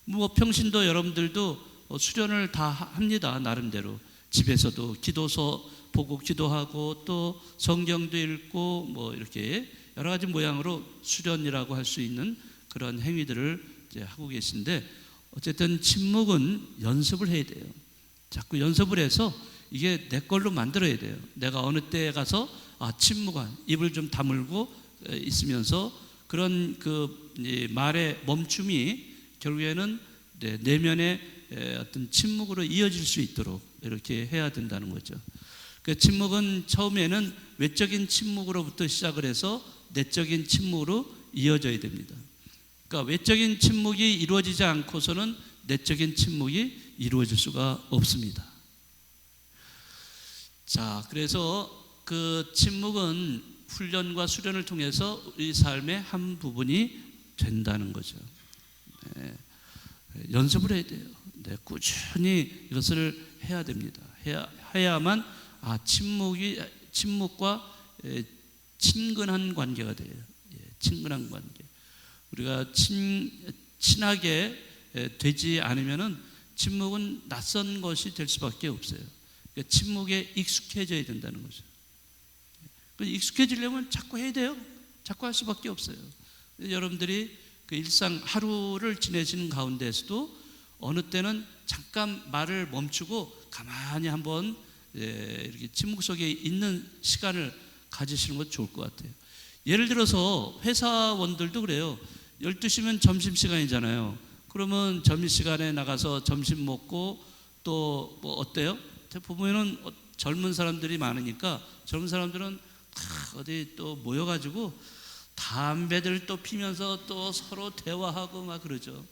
뭐 평신도 여러분들도 수련을 다 합니다. 나름대로. 집에서도 기도서 보고 기도하고 또 성경도 읽고 뭐 이렇게 여러 가지 모양으로 수련이라고 할 수 있는 그런 행위들을 이제 하고 계신데, 어쨌든 침묵은 연습을 해야 돼요. 자꾸 연습을 해서 이게 내 걸로 만들어야 돼요. 내가 어느 때에 가서 침묵한 입을 좀 다물고 있으면서 그런 그 말의 멈춤이 결국에는 내면의 어떤 침묵으로 이어질 수 있도록 이렇게 해야 된다는 거죠. 그 침묵은 처음에는 외적인 침묵으로부터 시작을 해서 내적인 침묵으로 이어져야 됩니다. 그러니까 외적인 침묵이 이루어지지 않고서는 내적인 침묵이 이루어질 수가 없습니다. 자, 그래서 그 침묵은 훈련과 수련을 통해서 우리 삶의 한 부분이 된다는 거죠. 네, 연습을 해야 돼요. 네, 꾸준히 이것을 해야 됩니다. 해야만 침묵과 친근한 관계가 돼요. 친근한 관계. 우리가 친하게 되지 않으면은 침묵은 낯선 것이 될 수밖에 없어요. 그러니까 침묵에 익숙해져야 된다는 거죠. 익숙해지려면 자꾸 해야 돼요. 자꾸 할 수밖에 없어요. 여러분들이 그 일상 하루를 지내시는 가운데에서도 어느 때는 잠깐 말을 멈추고 가만히 한번 이렇게 침묵 속에 있는 시간을 가지시는 것도 좋을 것 같아요. 예를 들어서 회사원들도 그래요. 12시면 점심시간이잖아요. 그러면 점심시간에 나가서 점심 먹고 또 뭐 어때요? 보면은 젊은 사람들이 많으니까 젊은 사람들은 어디 또 모여가지고 담배들 또 피면서 또 서로 대화하고 막 그러죠.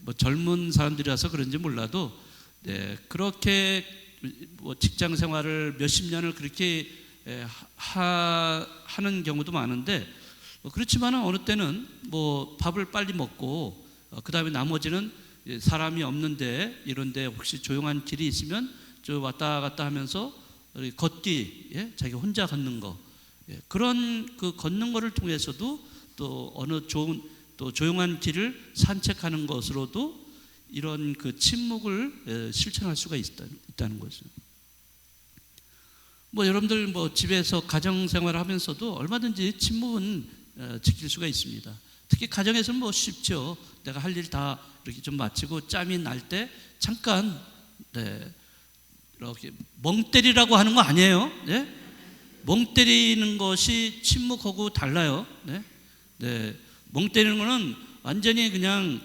뭐 젊은 사람들이라서 그런지 몰라도 그렇게 뭐 직장 생활을 몇십 년을 그렇게 하는 경우도 많은데, 그렇지만 어느 때는 뭐 밥을 빨리 먹고 그 다음에 나머지는 사람이 없는데 이런데 혹시 조용한 길이 있으면 저 왔다 갔다 하면서 걷기, 자기 혼자 걷는 거, 그런 그 걷는 거를 통해서도 또 어느 좋은 또 조용한 길을 산책하는 것으로도 이런 그 침묵을 실천할 수가 있다는 거죠. 뭐 여러분들 뭐 집에서 가정 생활을 하면서도 얼마든지 침묵은 지킬 수가 있습니다. 특히 가정에서는 뭐 쉽죠. 내가 할 일 다 이렇게 좀 마치고 짬이 날 때 잠깐 이렇게 멍 때리라고 하는 거 아니에요. 멍 때리는 것이 침묵하고 달라요. 멍 때리는 거는 완전히 그냥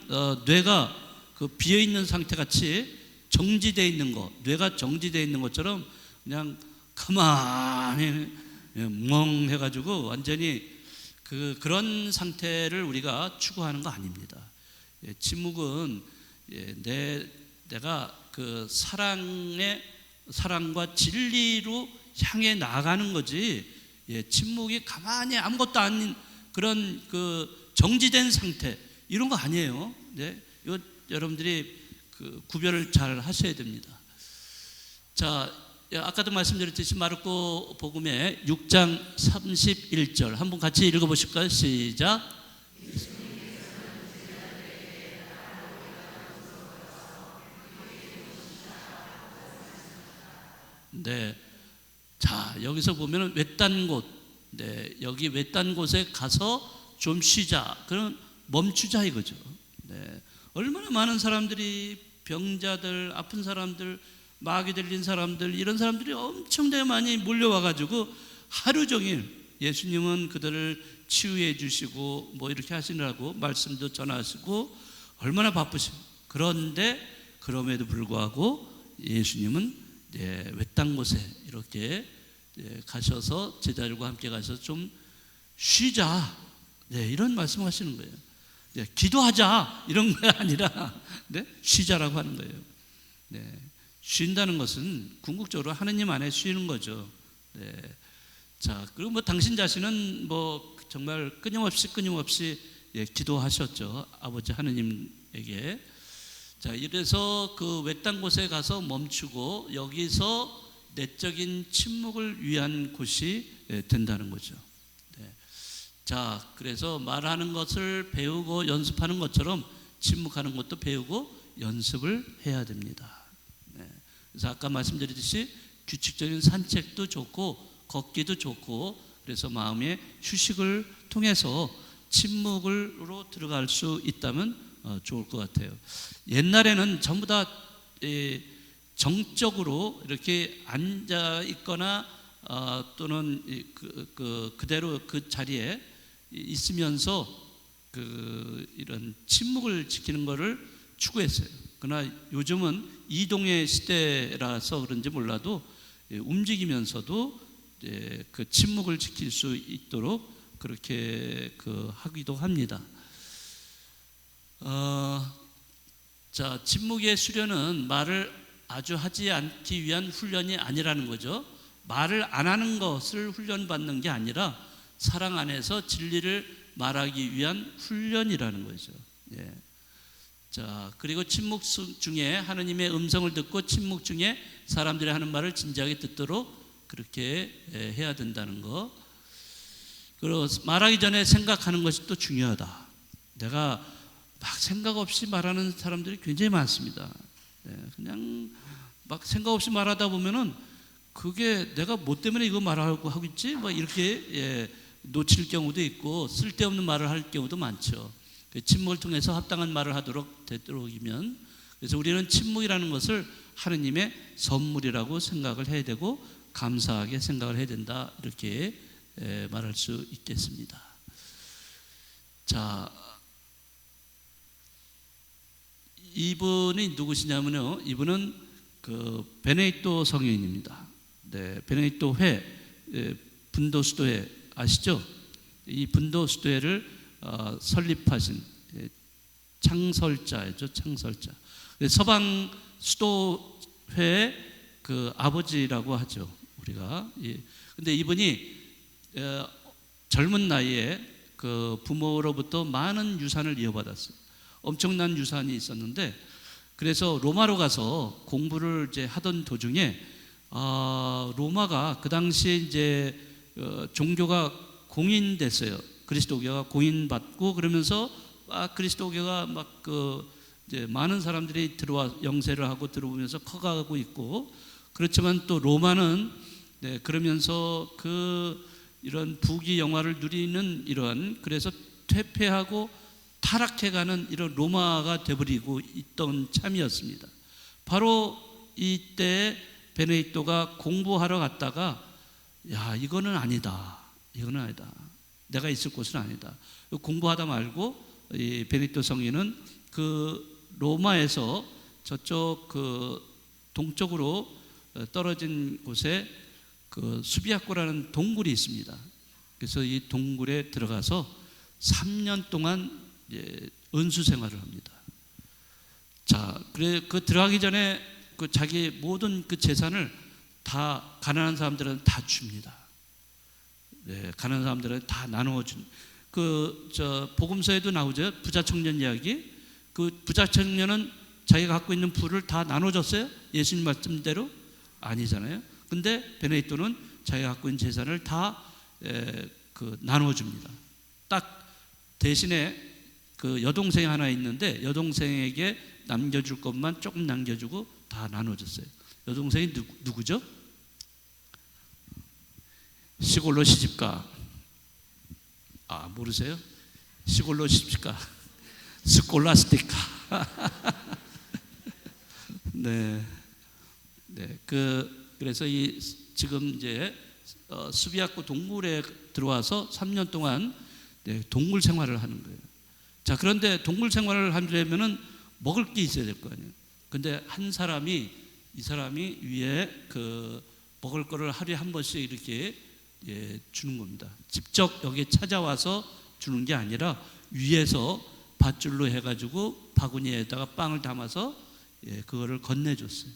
뇌가 그 비어 있는 상태 같이 정지되어 있는 거, 뇌가 정지되어 있는 것처럼 그냥 가만히 멍 해가지고 완전히 그런 상태를 우리가 추구하는 거 아닙니다. 침묵은 내가 그 사랑과 진리로 향해 나아가는 거지, 침묵이 가만히 아무것도 아닌 그런 그 정지된 상태, 이런 거 아니에요. 네, 이거 여러분들이 그 구별을 잘 하셔야 됩니다. 자, 아까도 말씀드렸듯이 마르코 복음의 6장 31절 한번 같이 읽어보실까요? 시작. 네, 자, 여기서 보면은 외딴 곳, 네, 여기 외딴 곳에 가서 좀 쉬자, 그럼 멈추자 이거죠. 네, 얼마나 많은 사람들이, 병자들, 아픈 사람들, 마귀 들린 사람들, 이런 사람들이 엄청나게 많이 몰려와가지고 하루 종일 예수님은 그들을 치유해 주시고 뭐 이렇게 하시느라고 말씀도 전하시고 얼마나 바쁘시고, 그런데 그럼에도 불구하고 예수님은 외딴 곳에 이렇게 가셔서 제자들과 함께 가셔서 좀 쉬자, 이런 말씀하시는 거예요. 기도하자 이런 게 아니라 쉬자라고 하는 거예요. 쉰다는 것은 궁극적으로 하느님 안에 쉬는 거죠. 자, 그리고 뭐 당신 자신은 뭐 정말 끊임없이 기도하셨죠, 아버지 하느님에게. 자, 이래서 그 외딴 곳에 가서 멈추고 여기서 내적인 침묵을 위한 곳이 된다는 거죠. 자, 그래서 말하는 것을 배우고 연습하는 것처럼 침묵하는 것도 배우고 연습을 해야 됩니다. 그래서 아까 말씀드렸듯이 규칙적인 산책도 좋고 걷기도 좋고, 그래서 마음의 휴식을 통해서 침묵으로 들어갈 수 있다면 좋을 것 같아요. 옛날에는 전부 다 정적으로 이렇게 앉아 있거나 또는 그대로 그 자리에 있으면서 이런 침묵을 지키는 것을 추구했어요. 그러나 요즘은 이동의 시대라서 그런지 몰라도 움직이면서도 그 침묵을 지킬 수 있도록 그렇게 하기도 합니다. 자, 침묵의 수련은 말을 아주 하지 않기 위한 훈련이 아니라는 거죠. 말을 안 하는 것을 훈련받는 게 아니라 사랑 안에서 진리를 말하기 위한 훈련이라는 거죠. 자, 그리고 침묵 중에 하느님의 음성을 듣고 침묵 중에 사람들이 하는 말을 진지하게 듣도록 그렇게 해야 된다는 거. 그리고 말하기 전에 생각하는 것이 또 중요하다. 내가 막 생각 없이 말하는 사람들이 굉장히 많습니다. 그냥 막 생각 없이 말하다 보면은 그게 내가 뭐 때문에 이거 말하고 하고 있지? 막 이렇게 놓칠 경우도 있고 쓸데없는 말을 할 경우도 많죠. 침묵을 통해서 합당한 말을 하도록 되도록이면, 그래서 우리는 침묵이라는 것을 하느님의 선물이라고 생각을 해야 되고 감사하게 생각을 해야 된다, 이렇게 말할 수 있겠습니다. 자, 이분이 누구시냐면요, 이분은 베네딕토 성인입니다. 베네딕토 회, 분도 수도회 아시죠? 이 분도 수도회를 설립하신 창설자죠, 창설자. 서방 수도회의 아버지라고 하죠, 우리가. 근데 이분이 젊은 나이에 부모로부터 많은 유산을 이어받았어요. 엄청난 유산이 있었는데, 그래서 로마로 가서 공부를 이제 하던 도중에 로마가 그 당시에 이제 종교가 공인됐어요. 그리스도교가 공인받고, 그러면서 그리스도교가 막 이제 많은 사람들이 들어와 영세를 하고 들어오면서 커가고 있고, 그렇지만 또 로마는 그러면서 이런 부귀 영화를 누리는 이런, 그래서 퇴폐하고 타락해가는 이런 로마가 되버리고 있던 참이었습니다. 바로 이때 베네딕토가 공부하러 갔다가 이거는 아니다, 이거는 아니다, 내가 있을 곳은 아니다. 공부하다 말고 이 베네딕토 성인은 로마에서 저쪽 동쪽으로 떨어진 곳에 수비아코라는 동굴이 있습니다. 그래서 이 동굴에 들어가서 3년 동안 은수 생활을 합니다. 자, 그래 들어가기 전에 자기 모든 재산을 다 가난한 사람들은 다 줍니다. 네, 가난한 사람들은 다 나누어준. 복음서에도 나오죠. 부자 청년 이야기. 그 부자 청년은 자기가 갖고 있는 부를 다 나눠줬어요? 예수님 말씀대로? 아니잖아요. 근데 베네딕토는 자기가 갖고 있는 재산을 다 나눠줍니다. 딱 대신에 그 여동생이 하나 있는데 여동생에게 남겨줄 것만 조금 남겨주고 다 나눠줬어요. 여동생이 누구죠? 시골로 시집가. 모르세요? 시골로 시집가. 스콜라스티카. 네. 그래서 지금 이제 수비학교 동굴에 들어와서 3년 동안 동굴 생활을 하는 거예요. 자, 그런데 동굴 생활을 하려면은 먹을 게 있어야 될 거 아니에요. 근데 이 사람이 위에 먹을 거를 하루에 한 번씩 이렇게 주는 겁니다. 직접 여기 찾아와서 주는 게 아니라 위에서 밧줄로 해가지고 바구니에다가 빵을 담아서 그거를 건네줬어요.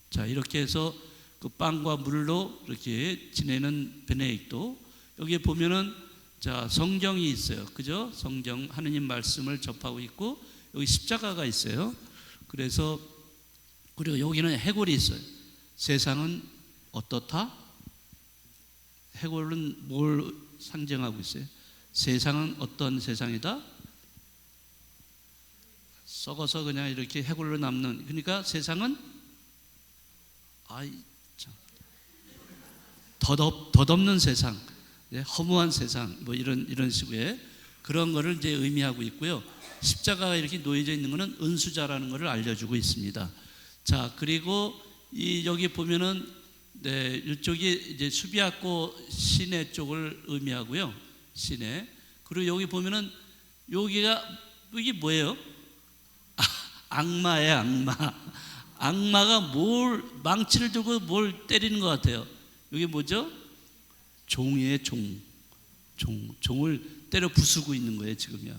자, 이렇게 해서 그 빵과 물로 이렇게 지내는 베네딕토. 여기에 보면은 자, 성경이 있어요. 그죠? 성경 하느님 말씀을 접하고 있고 여기 십자가가 있어요. 그래서 그리고 여기는 해골이 있어요. 세상은 어떻다? 해골은 뭘 상징하고 있어요? 세상은 어떤 세상이다? 썩어서 그냥 이렇게 해골로 남는. 그러니까 세상은 덧없는 세상, 허무한 세상, 뭐 이런 식의 그런 거를 이제 의미하고 있고요. 십자가가 이렇게 놓여져 있는 것은 은수자라는 것을 알려주고 있습니다. 자, 그리고 여기 보면은 이쪽이 이제 수비학고 시내 쪽을 의미하고요. 시내. 그리고 여기 보면은 이게 뭐예요? 악마예요, 악마. 악마가 망치를 들고 뭘 때리는 것 같아요. 이게 뭐죠? 종이에요, 종을 때려 부수고 있는 거예요, 지금요.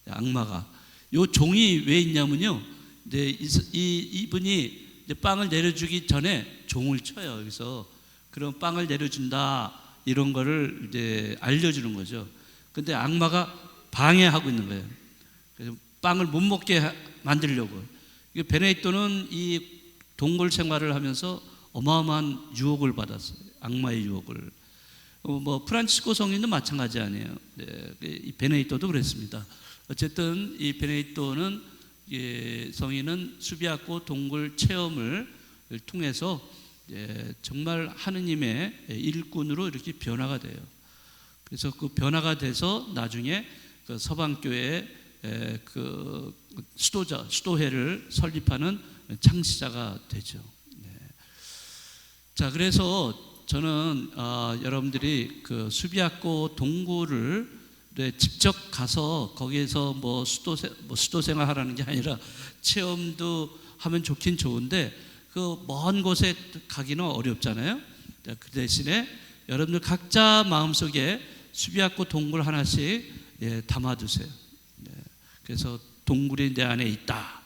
악마가. 요 종이 왜 있냐면요. 이분이 이제 빵을 내려주기 전에 종을 쳐요. 여기서 그럼 빵을 내려준다 이런 거를 이제 알려주는 거죠. 근데 악마가 방해하고 있는 거예요. 그래서 빵을 못 먹게 만들려고. 베네딕토는 이 동굴 생활을 하면서 어마어마한 유혹을 받았어요. 악마의 유혹을. 프란치스코 성인도 마찬가지 아니에요. 이 베네딕토도 그랬습니다. 어쨌든 이 베네딕토는 성인은 수비학고 동굴 체험을 통해서 정말 하느님의 일꾼으로 이렇게 변화가 돼요. 그래서 그 변화가 돼서 나중에 그 서방교회 수도회를 설립하는 창시자가 되죠. 자, 그래서 저는 여러분들이 그 수비학고 동굴을 직접 가서 거기에서 수도 생활하라는 게 아니라 체험도 하면 좋긴 좋은데 그 먼 곳에 가기는 어렵잖아요. 그 대신에 여러분들 각자 마음속에 수비학고 동굴 하나씩 담아두세요. 그래서 동굴이 내 안에 있다.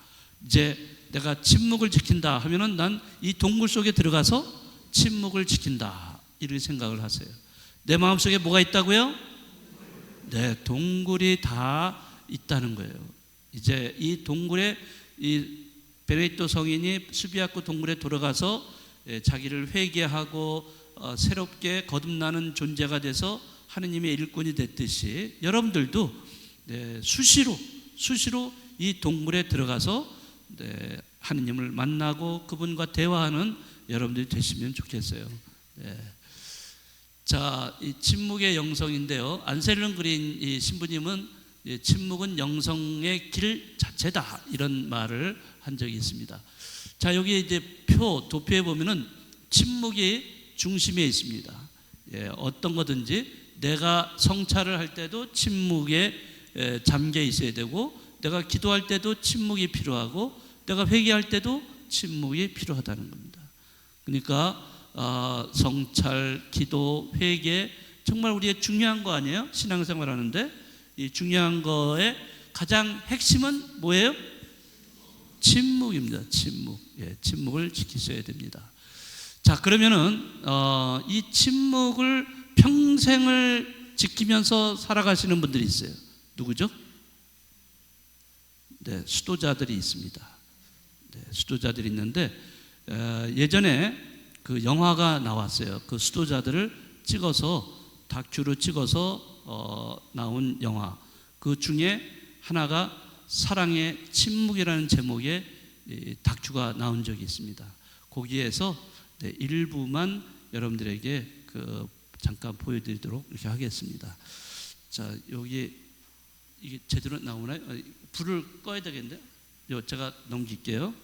이제 내가 침묵을 지킨다 하면은 난 이 동굴 속에 들어가서 침묵을 지킨다. 이렇게 생각을 하세요. 내 마음속에 뭐가 있다고요? 네, 동굴이 다 있다는 거예요. 이제 이 동굴에 이 베네딕토 성인이 수비학고 동굴에 들어가서 자기를 회개하고 새롭게 거듭나는 존재가 돼서 하느님의 일꾼이 됐듯이 여러분들도 수시로 이 동굴에 들어가서 하느님을 만나고 그분과 대화하는 여러분들이 되시면 좋겠어요. 자, 이 침묵의 영성인데요. 안셀름 그린 이 신부님은 침묵은 영성의 길 자체다 이런 말을 한 적이 있습니다. 자, 여기 이제 도표에 보면은 침묵이 중심에 있습니다. 어떤 거든지 내가 성찰을 할 때도 침묵에 잠겨 있어야 되고, 내가 기도할 때도 침묵이 필요하고, 내가 회개할 때도 침묵이 필요하다는 겁니다. 그러니까 성찰, 기도, 회개 정말 우리의 중요한 거 아니에요? 신앙생활 하는데 이 중요한 거의 가장 핵심은 뭐예요? 침묵입니다. 침묵. 침묵을 지키셔야 됩니다. 자, 그러면은 이 침묵을 평생을 지키면서 살아가시는 분들이 있어요. 누구죠? 네, 수도자들이 있습니다. 네, 수도자들이 있는데 예전에 그 영화가 나왔어요. 그 수도자들을 찍어서 다큐로 찍어서 나온 영화. 그 중에 하나가 사랑의 침묵이라는 제목의 다큐가 나온 적이 있습니다. 거기에서 네, 일부만 여러분들에게 잠깐 보여드리도록 이렇게 하겠습니다. 자, 여기 이게 제대로 나오나요? 불을 꺼야 되겠는데? 제가 넘길게요.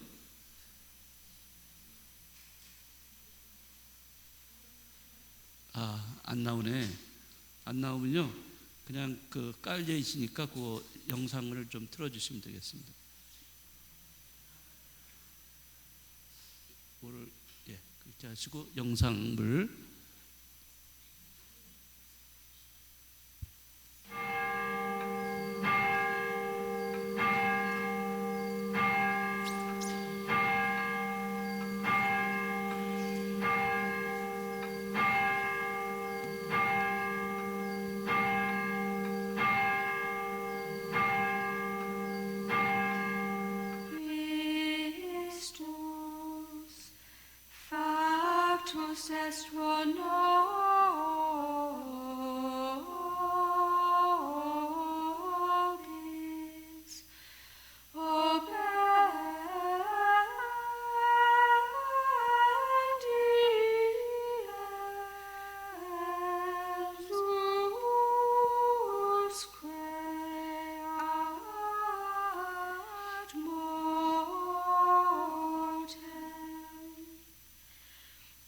안 나오네. 안 나오면요, 그냥 깔려 있으니까 그 영상을 좀 틀어주시면 되겠습니다. 그렇게 하시고 영상을 Factus est nobis, obediensusque ad mortem.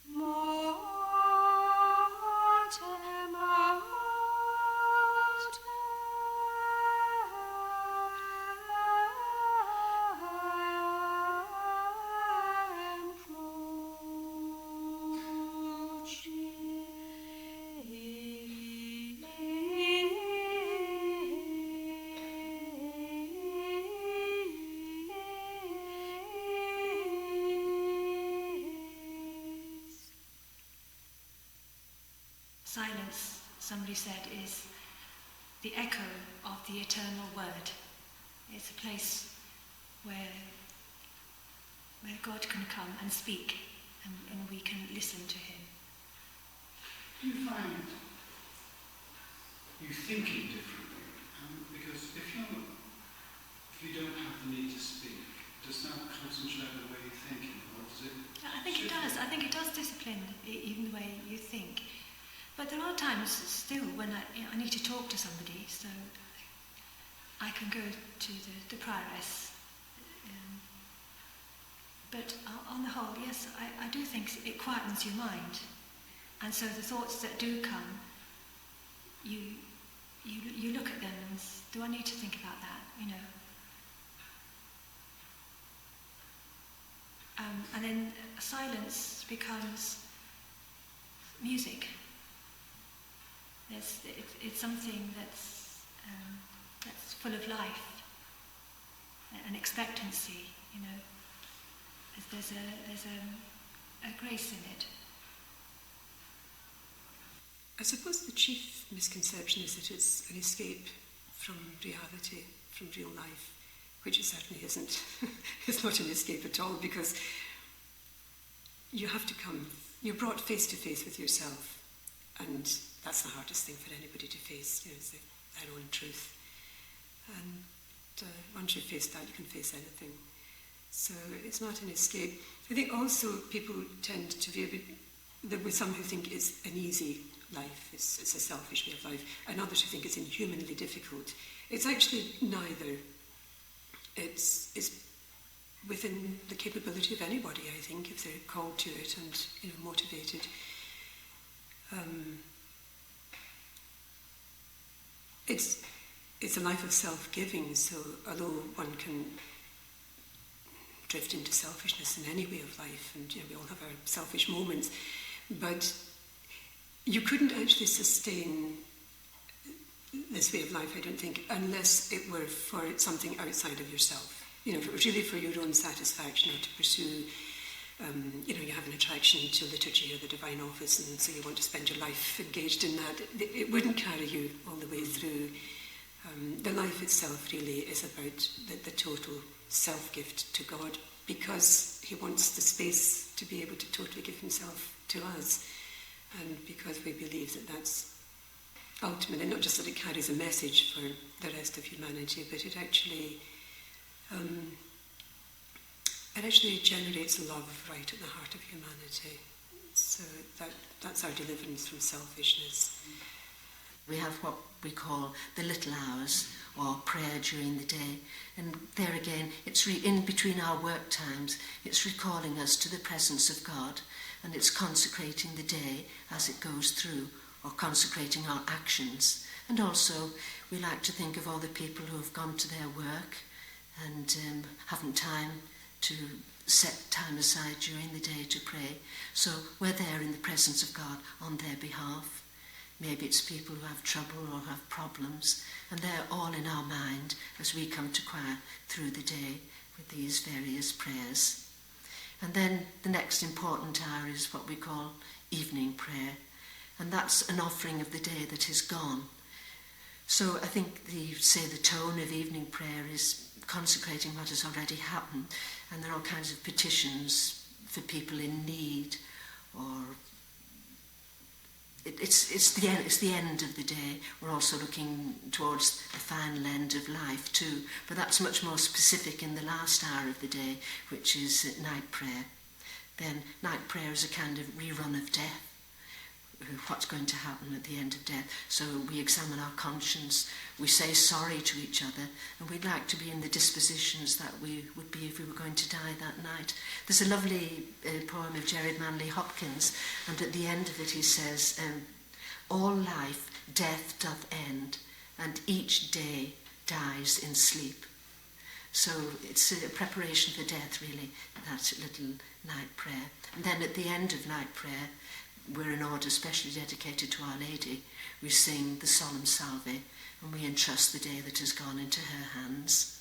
Mortem autem crucis. Silence, somebody said, is the echo of the eternal word. It's a place where God can come and speak, and we can listen to him. Do you find you thinking differently? Because if you don't have the need to speak, does that concentrate the way you're thinking, or does it? I think it does. I think it does discipline even the way you think. But there are times still when I need to talk to somebody, so I can go to the prioress. But on the whole, yes, I do think it quietens your mind. And so the thoughts that do come, you look at them and do I need to think about that, and then silence becomes music. It's something that's full of life and expectancy. There's a grace in it. I suppose the chief misconception is that it's an escape from reality, from real life, which it certainly isn't. It's not an escape at all, because you're brought face to face with yourself, and that's the hardest thing for anybody to face, is their own truth. And once you've faced that, you can face anything. So it's not an escape. I think also people tend to view it, there were some who think it's an easy life, it's a selfish way of life, and others who think it's inhumanly difficult. It's actually neither. It's within the capability of anybody, I think, if they're called to it and motivated. It's a life of self-giving, so although one can drift into selfishness in any way of life, and we all have our selfish moments, but you couldn't actually sustain this way of life, I don't think, unless it were for something outside of yourself. If it was really for your own satisfaction, or to pursue you have an attraction to liturgy or the divine office, and so you want to spend your life engaged in that. It wouldn't carry you all the way through. The life itself really is about the total self-gift to God, because he wants the space to be able to totally give himself to us, and because we believe that that's ultimately not just that it carries a message for the rest of humanity, but it actually generates love right at the heart of humanity. So that's our deliverance from selfishness. We have what we call the little hours, or prayer during the day. And there again, it's in between our work times, it's recalling us to the presence of God, and it's consecrating the day as it goes through, or consecrating our actions. And also, we like to think of all the people who have gone to their work and haven't time to set time aside during the day to pray. So we're there in the presence of God on their behalf. Maybe it's people who have trouble or have problems, and they're all in our mind as we come to choir through the day with these various prayers. And then the next important hour is what we call evening prayer, and that's an offering of the day that is gone. So I think the tone of evening prayer is consecrating what has already happened, and there are all kinds of petitions for people in need, or it's the end of the day. We're also looking towards the final end of life too, but that's much more specific in the last hour of the day, which is night prayer. Then night prayer is a kind of rerun of death. What's going to happen at the end of death? So we examine our conscience, we say sorry to each other, and we'd like to be in the dispositions that we would be if we were going to die that night. There's a lovely poem of Gerard Manley Hopkins, and at the end of it he says, all life death doth end, and each day dies in sleep. So it's a preparation for death, really, that little night prayer. And then at the end of night prayer, we're in order specially dedicated to Our Lady. We sing the Solemn Salve, and we entrust the day that has gone into her hands.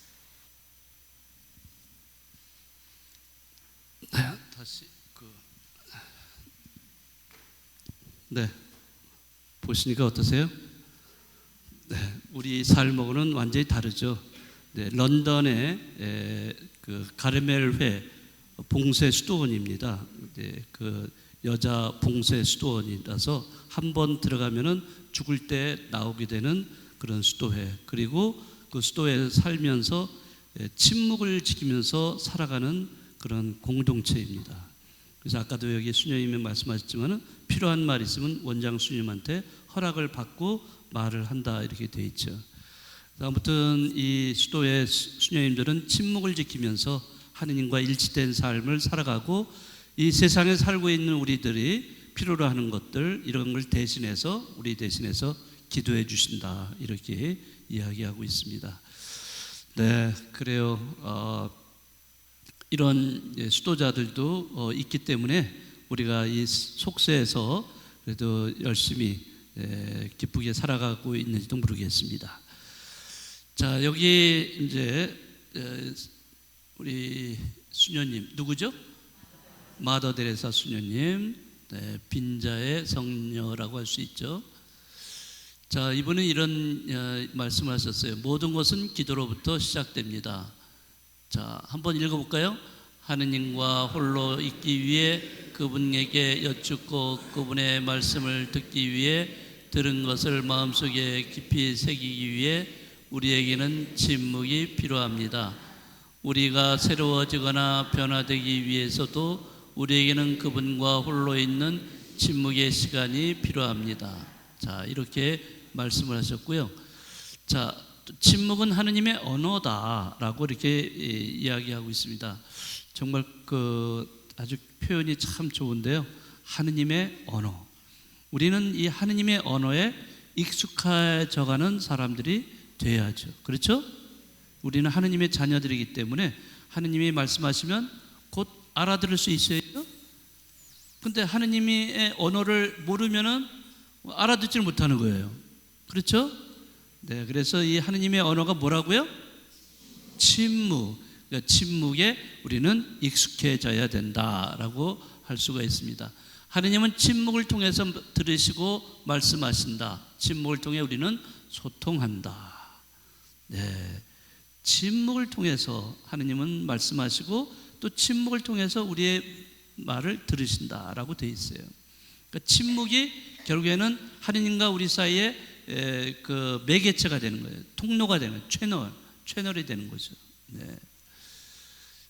네, 보시니까 어떠세요? 네, 우리 삶하고는 완전히 다르죠. 네, 런던의 그 가르멜회 봉쇄 수도원입니다. 네, 그 여자 봉쇄 수도원이라서 한 번 들어가면은 죽을 때 나오게 되는 그런 수도회, 그리고 그 수도에 살면서 침묵을 지키면서 살아가는 그런 공동체입니다. 그래서 아까도 여기 수녀님이 말씀하셨지만은 필요한 말 있으면 원장 수녀님한테 허락을 받고 말을 한다, 이렇게 돼 있죠. 아무튼 이 수도의 수녀님들은 침묵을 지키면서 하느님과 일치된 삶을 살아가고, 이 세상에 살고 있는 우리들이 필요로 하는 것들, 이런 걸 대신해서, 우리 대신해서 기도해 주신다, 이렇게 이야기하고 있습니다. 네, 그래요. 이런 수도자들도 있기 때문에 우리가 이 속세에서 그래도 열심히 기쁘게 살아가고 있는지도 모르겠습니다. 자, 여기 이제 우리 수녀님 누구죠? 마더 데레사 수녀님, 네, 빈자의 성녀라고 할 수 있죠. 자, 이분은 이런 말씀을 하셨어요. 모든 것은 기도로부터 시작됩니다. 자, 한번 읽어볼까요? 하느님과 홀로 있기 위해 그분에게 여쭙고 그분의 말씀을 듣기 위해 들은 것을 마음속에 깊이 새기기 위해 우리에게는 침묵이 필요합니다. 우리가 새로워지거나 변화되기 위해서도 우리에게는 그분과 홀로 있는 침묵의 시간이 필요합니다. 자, 이렇게 말씀을 하셨고요. 자, 침묵은 하느님의 언어다라고 이렇게 이야기하고 있습니다. 정말 아주 표현이 참 좋은데요. 하느님의 언어. 우리는 이 하느님의 언어에 익숙해져가는 사람들이 돼야죠. 그렇죠? 우리는 하느님의 자녀들이기 때문에 하느님이 말씀하시면 곧 알아들을 수 있어야죠. 근데 하느님의 언어를 모르면은 알아듣지를 못하는 거예요. 그렇죠? 네, 그래서 이 하느님의 언어가 뭐라고요? 침묵. 그러니까 침묵에 우리는 익숙해져야 된다라고 할 수가 있습니다. 하느님은 침묵을 통해서 들으시고 말씀하신다. 침묵을 통해 우리는 소통한다. 네, 침묵을 통해서 하느님은 말씀하시고 또 침묵을 통해서 우리의 말을 들으신다라고 되어 있어요. 그러니까 침묵이 결국에는 하느님과 우리 사이에 그 매개체가 되는 거예요. 통로가 되는 채널이 되는 거죠. 네.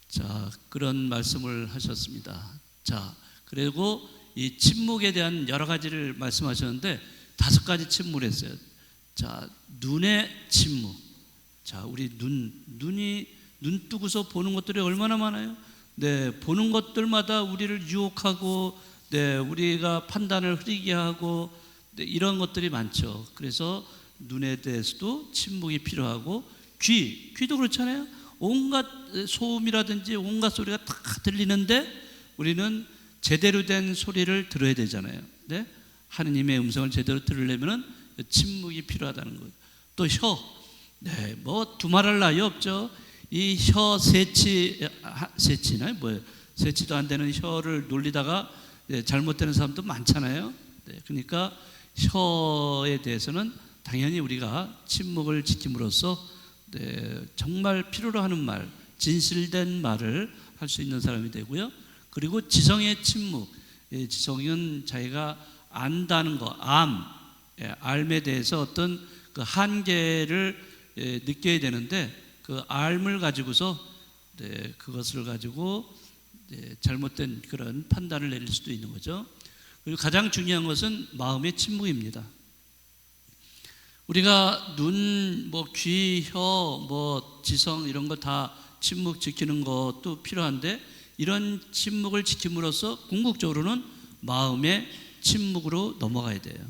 자, 그런 말씀을 하셨습니다. 자, 그리고 이 침묵에 대한 여러 가지를 말씀하셨는데 5가지 침묵을 했어요. 자, 눈의 침묵. 자, 우리 눈 뜨고서 보는 것들이 얼마나 많아요. 네, 보는 것들마다 우리를 유혹하고, 네, 우리가 판단을 흐리게 하고, 네, 이런 것들이 많죠. 그래서 눈에 대해서도 침묵이 필요하고, 귀도 그렇잖아요. 온갖 소음이라든지 온갖 소리가 다 들리는데 우리는 제대로 된 소리를 들어야 되잖아요. 네? 하느님의 음성을 제대로 들으려면 침묵이 필요하다는 거예요. 또 혀, 네, 뭐 두말할 나위 없죠. 이 혀 세치나 뭐예요? 세치도 안 되는 혀를 놀리다가 잘못되는 사람도 많잖아요. 네, 그러니까 혀에 대해서는 당연히 우리가 침묵을 지킴으로써 네, 정말 필요로 하는 말, 진실된 말을 할 수 있는 사람이 되고요. 그리고 지성의 침묵, 지성은 자기가 안다는 거, 알에 대해서 어떤 그 한계를 느껴야 되는데 그 알을 가지고서 네, 그것을 가지고 네, 잘못된 그런 판단을 내릴 수도 있는 거죠. 그리고 가장 중요한 것은 마음의 침묵입니다. 우리가 눈, 뭐 귀, 혀, 뭐 지성 이런 거 다 침묵 지키는 것도 필요한데 이런 침묵을 지킴으로써 궁극적으로는 마음의 침묵으로 넘어가야 돼요.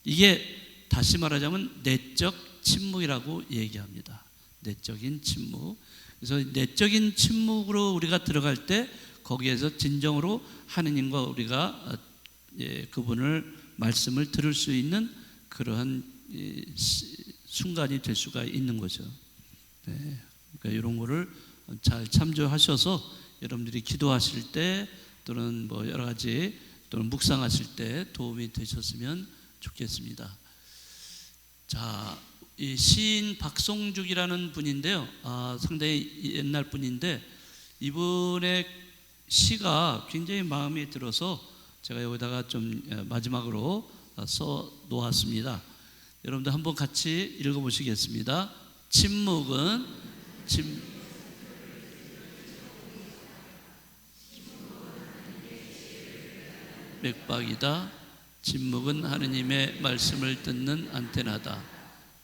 이게 다시 말하자면 내적 침묵이라고 얘기합니다. 내적인 침묵. 그래서 내적인 침묵으로 우리가 들어갈 때 거기에서 진정으로 하느님과 우리가 그분을 말씀을 들을 수 있는 그러한 순간이 될 수가 있는 거죠. 네, 그러니까 이런 거를 잘 참조하셔서 여러분들이 기도하실 때 또는 뭐 여러 가지 또는 묵상하실 때 도움이 되셨으면 좋겠습니다. 자, 이 시인 박송죽이라는 분인데요. 상당히 옛날 분인데 이분의 시가 굉장히 마음에 들어서 제가 여기다가 좀 마지막으로 써 놓았습니다. 여러분들 한번 같이 읽어보시겠습니다. 침묵은 맥박이다. 침묵은 하느님의 말씀을 듣는 안테나다.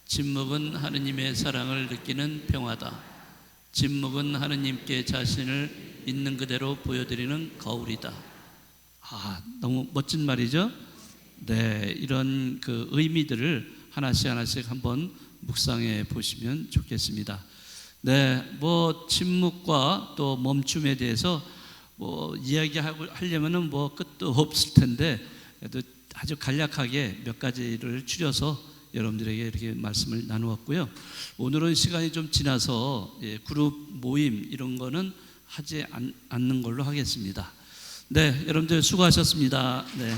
침묵은 하느님의 사랑을 느끼는 평화다. 침묵은 하느님께 자신을 있는 그대로 보여드리는 거울이다. 너무 멋진 말이죠. 네, 이런 그 의미들을 하나씩 한번 묵상해 보시면 좋겠습니다. 네, 뭐 침묵과 또 멈춤에 대해서 뭐 이야기하려면은 뭐 끝도 없을 텐데 그래도 아주 간략하게 몇 가지를 추려서 여러분들에게 이렇게 말씀을 나누었고요. 오늘은 시간이 좀 지나서 그룹 모임 이런 거는 하지 않는 걸로 하겠습니다. 네, 여러분들 수고하셨습니다. 네.